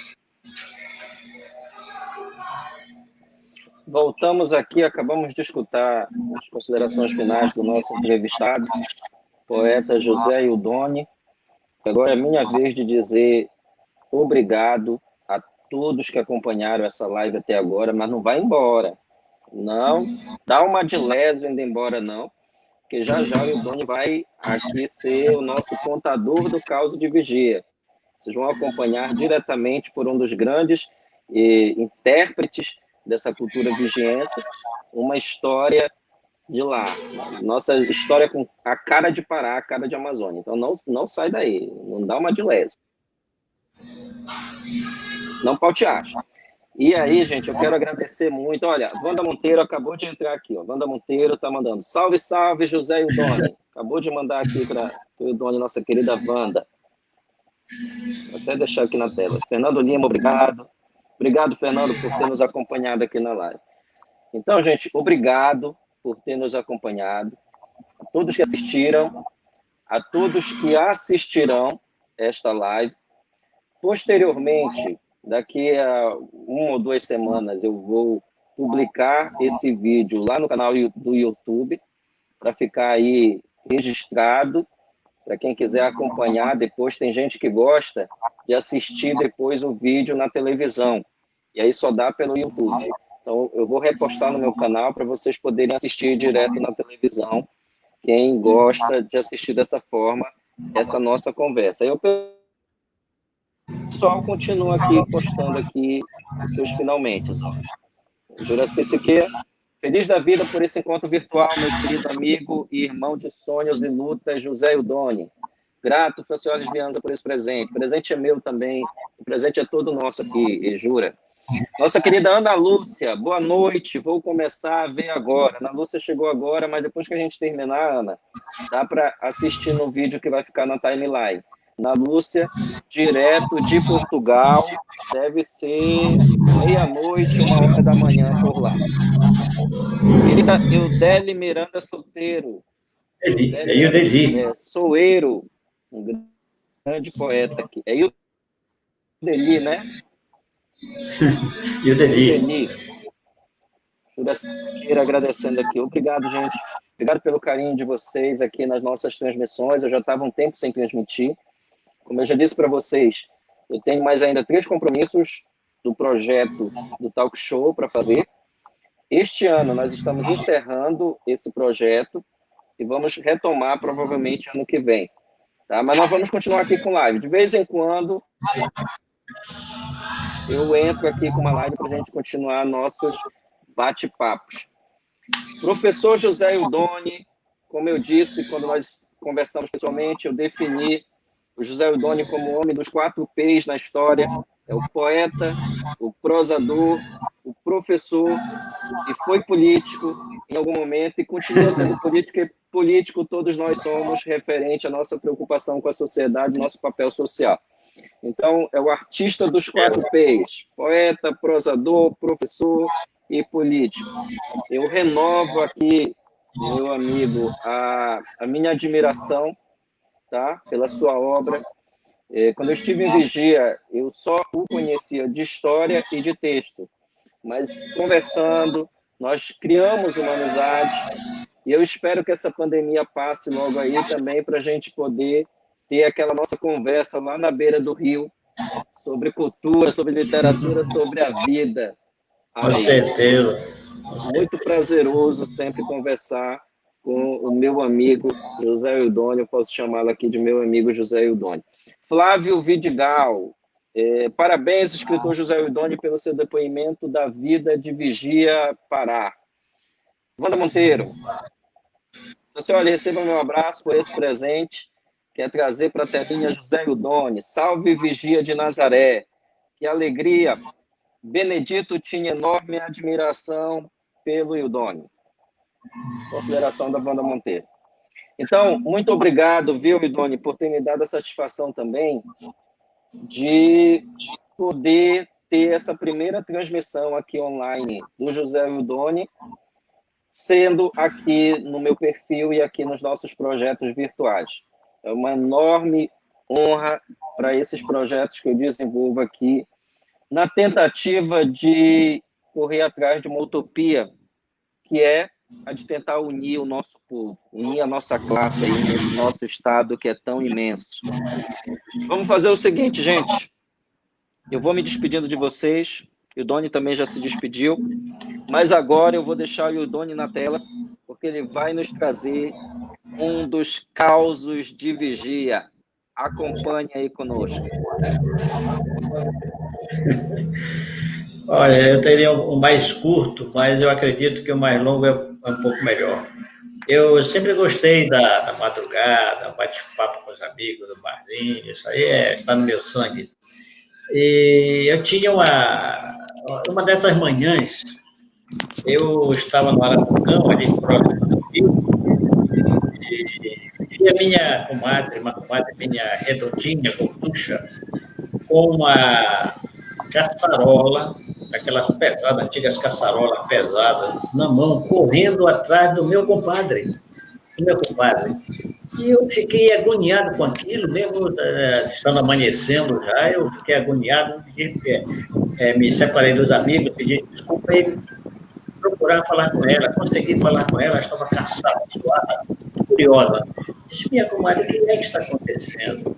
Voltamos aqui, acabamos de escutar as considerações finais do nosso entrevistado, poeta José Ildoni. Agora é minha vez de dizer obrigado a todos que acompanharam essa live até agora, mas não vai embora. Não dá uma de leso indo embora, não, porque já o Ildoni vai aqui ser o nosso contador do caos de vigia. Vocês vão acompanhar diretamente por um dos grandes intérpretes dessa cultura vigiense, uma história de lá. Nossa história com a cara de Pará, a cara de Amazônia. Então, não sai daí. Não dá uma de leso. Não pautear. E aí, gente, eu quero agradecer muito. Olha, a Wanda Monteiro acabou de entrar aqui. Ó. Wanda Monteiro está mandando. Salve, salve, José Eudone. Acabou de mandar aqui para o Eudone, nossa querida Wanda. Vou até deixar aqui na tela. Fernando Lima, obrigado. Obrigado, Fernando, por ter nos acompanhado aqui na live. Então, gente, obrigado por ter nos acompanhado. A todos que assistiram, a todos que assistirão esta live. Posteriormente, daqui a 1 ou 2 semanas, eu vou publicar esse vídeo lá no canal do YouTube, para ficar aí registrado, para quem quiser acompanhar depois. Tem gente que gosta de assistir depois o vídeo na televisão, e aí só dá pelo YouTube. Então, eu vou repostar no meu canal para vocês poderem assistir direto na televisão, quem gosta de assistir dessa forma essa nossa conversa. Aí o pessoal continua aqui, postando aqui os seus finalmente. Juraci Siqueira, feliz da vida por esse encontro virtual, meu querido amigo e irmão de sonhos e lutas, José Eudone. Grato, Francioles Vianza, por esse presente. O presente é meu também, o presente é todo nosso aqui, jura. Nossa querida Ana Lúcia, boa noite, vou começar a ver agora. Ana Lúcia chegou agora, mas depois que a gente terminar, Ana, dá para assistir no vídeo que vai ficar na timeline. Ana Lúcia, direto de Portugal, deve ser meia-noite, 1h da manhã por lá. Querida Eudeli Miranda Solteiro. Soeiro, um grande poeta aqui. É Eudeli, né? Eudeli. Agradecendo aqui. Obrigado, gente. Obrigado pelo carinho de vocês aqui nas nossas transmissões. Eu já estava um tempo sem transmitir. Como eu já disse para vocês, eu tenho mais ainda 3 compromissos do projeto do Talk Show para fazer. Este ano nós estamos encerrando esse projeto e vamos retomar provavelmente ano que vem. Tá? Mas nós vamos continuar aqui com live. De vez em quando eu entro aqui com uma live para a gente continuar nossos bate-papos. Professor José Eudone, como eu disse, quando nós conversamos pessoalmente, eu defini o José Eudone como o homem dos 4 P's na história. É o poeta, o prosador, o professor, e foi político em algum momento, e continua sendo político, e político todos nós somos, referente à nossa preocupação com a sociedade, nosso papel social. Então, é o artista dos 4 P's, poeta, prosador, professor e político. Eu renovo aqui, meu amigo, a minha admiração, tá, pela sua obra. Quando eu estive em Vigia, eu só o conhecia de história e de texto, mas conversando, nós criamos uma amizade, e eu espero que essa pandemia passe logo aí também, para a gente poder ter aquela nossa conversa lá na beira do rio, sobre cultura, sobre literatura, sobre a vida. Com certeza. Muito prazeroso sempre conversar com o meu amigo José Eudone, eu posso chamá-lo aqui de meu amigo José Eudone. Flávio Vidigal, parabéns, escritor José Eudone, pelo seu depoimento da vida de Vigia, Pará. Wanda Monteiro, você, olha, receba meu abraço por esse presente, quer trazer para a telinha José Eudone. Salve Vigia de Nazaré, que alegria. Benedito tinha enorme admiração pelo Eudone. Consideração da Wanda Monteiro. Então, muito obrigado, viu, Eudone, por ter me dado a satisfação também de poder ter essa primeira transmissão aqui online do José Eudone, sendo aqui no meu perfil e aqui nos nossos projetos virtuais. É uma enorme honra para esses projetos que eu desenvolvo aqui, na tentativa de correr atrás de uma utopia, que é a de tentar unir o nosso povo, unir a nossa classe aí nesse nosso estado que é tão imenso. Vamos fazer o seguinte, gente. Eu vou me despedindo de vocês. O Eudone também já se despediu. Mas agora eu vou deixar o Eudone na tela, porque ele vai nos trazer um dos causos de Vigia. Acompanhe aí conosco. Olha, eu teria um mais curto, mas eu acredito que o mais longo é um pouco melhor. Eu sempre gostei da madrugada, bate-papo com os amigos, do barzinho, isso aí está no meu sangue. E eu tinha uma dessas manhãs, eu estava no Arapocão, ali próximo do Rio, e a minha comadre, uma comadre minha redondinha, gorducha, com uma caçarola, aquelas pesadas, antigas caçarolas pesadas, na mão, correndo atrás do meu compadre. E eu fiquei agoniado com aquilo, mesmo estando amanhecendo já, eu fiquei agoniado, me separei dos amigos, pedi desculpa e procurar falar com ela, consegui falar com ela, estava cansada, suada, curiosa. Disse, minha comadre, o que é que está acontecendo?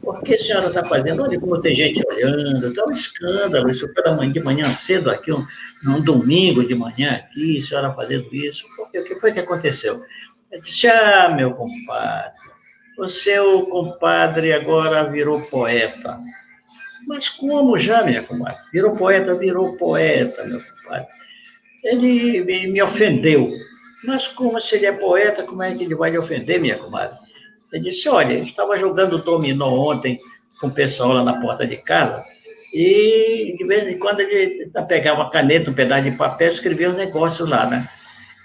Por que a senhora está fazendo? Olha como tem gente olhando, está um escândalo, isso de manhã cedo aqui, um domingo de manhã aqui, a senhora fazendo isso. O que foi que aconteceu? Eu disse, meu compadre, o seu compadre agora virou poeta. Mas como já, minha comadre? Virou poeta, meu compadre. Ele me ofendeu. Mas como se ele é poeta, como é que ele vai lhe ofender, minha comadre? Ele disse, olha, ele estava jogando dominó ontem com o pessoal lá na porta de casa e de vez em quando ele pegava uma caneta, um pedaço de papel e escrevia os negócios lá, né?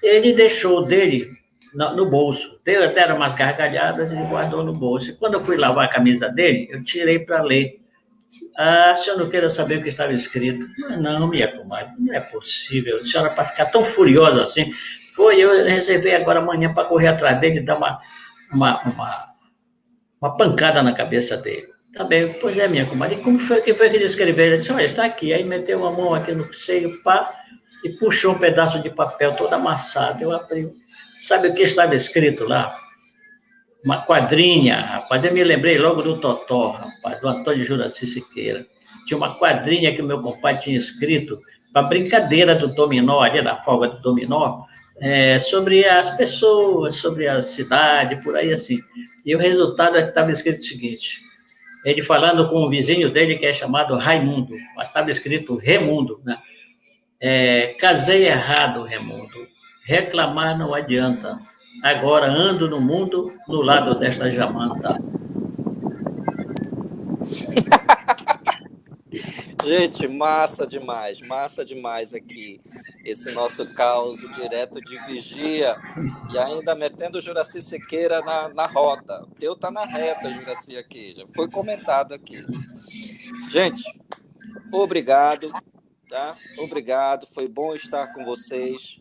Ele deixou dele no bolso. Deram umas gargalhadas e ele guardou no bolso. E quando eu fui lavar a camisa dele, eu tirei para ler. Ah, se eu não queira saber o que estava escrito. Mas não, minha comadre, não é possível. A senhora para ficar tão furiosa assim. Foi, eu reservei agora amanhã para correr atrás dele e dar uma pancada na cabeça dele. Tá bem, pois é, minha comadre. E como foi que ele escreveu? Ele disse, olha, está aqui. Aí meteu a mão aqui no seio, pá, e puxou um pedaço de papel todo amassado. Eu abri. Sabe o que estava escrito lá? Uma quadrinha, rapaz. Eu me lembrei logo do Totó, rapaz, do Antônio Juraci Siqueira. Tinha uma quadrinha que o meu compadre tinha escrito para brincadeira do dominó, ali da folga do dominó, sobre as pessoas, sobre a cidade, por aí assim. E o resultado estava escrito o seguinte, ele falando com o vizinho dele, que é chamado Raimundo, mas estava escrito Remundo, né? Casei errado, Remundo. Reclamar não adianta. Agora ando no mundo do lado desta jamanta. Gente, massa demais aqui. Esse nosso caos direto de vigia. E ainda metendo o Juraci Siqueira na roda. O teu tá na reta, Juraci, aqui. Já foi comentado aqui. Gente, obrigado, tá? Obrigado, foi bom estar com vocês.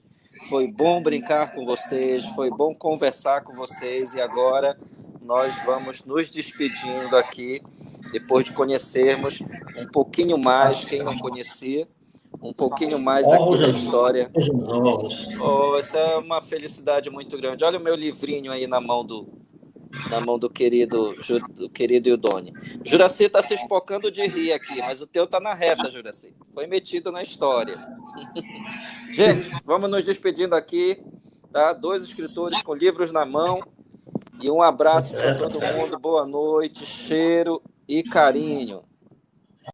Foi bom brincar com vocês, foi bom conversar com vocês e agora nós vamos nos despedindo aqui, depois de conhecermos um pouquinho mais, quem não conhecia, um pouquinho mais aqui da história. Isso é uma felicidade muito grande. Olha o meu livrinho aí na mão do querido Ildone. Juraci está se espocando de rir aqui, mas o teu está na reta, Juraci. Foi metido na história. Gente, vamos nos despedindo aqui, tá? 2 escritores com livros na mão e um abraço para todo mundo. Boa noite, cheiro e carinho.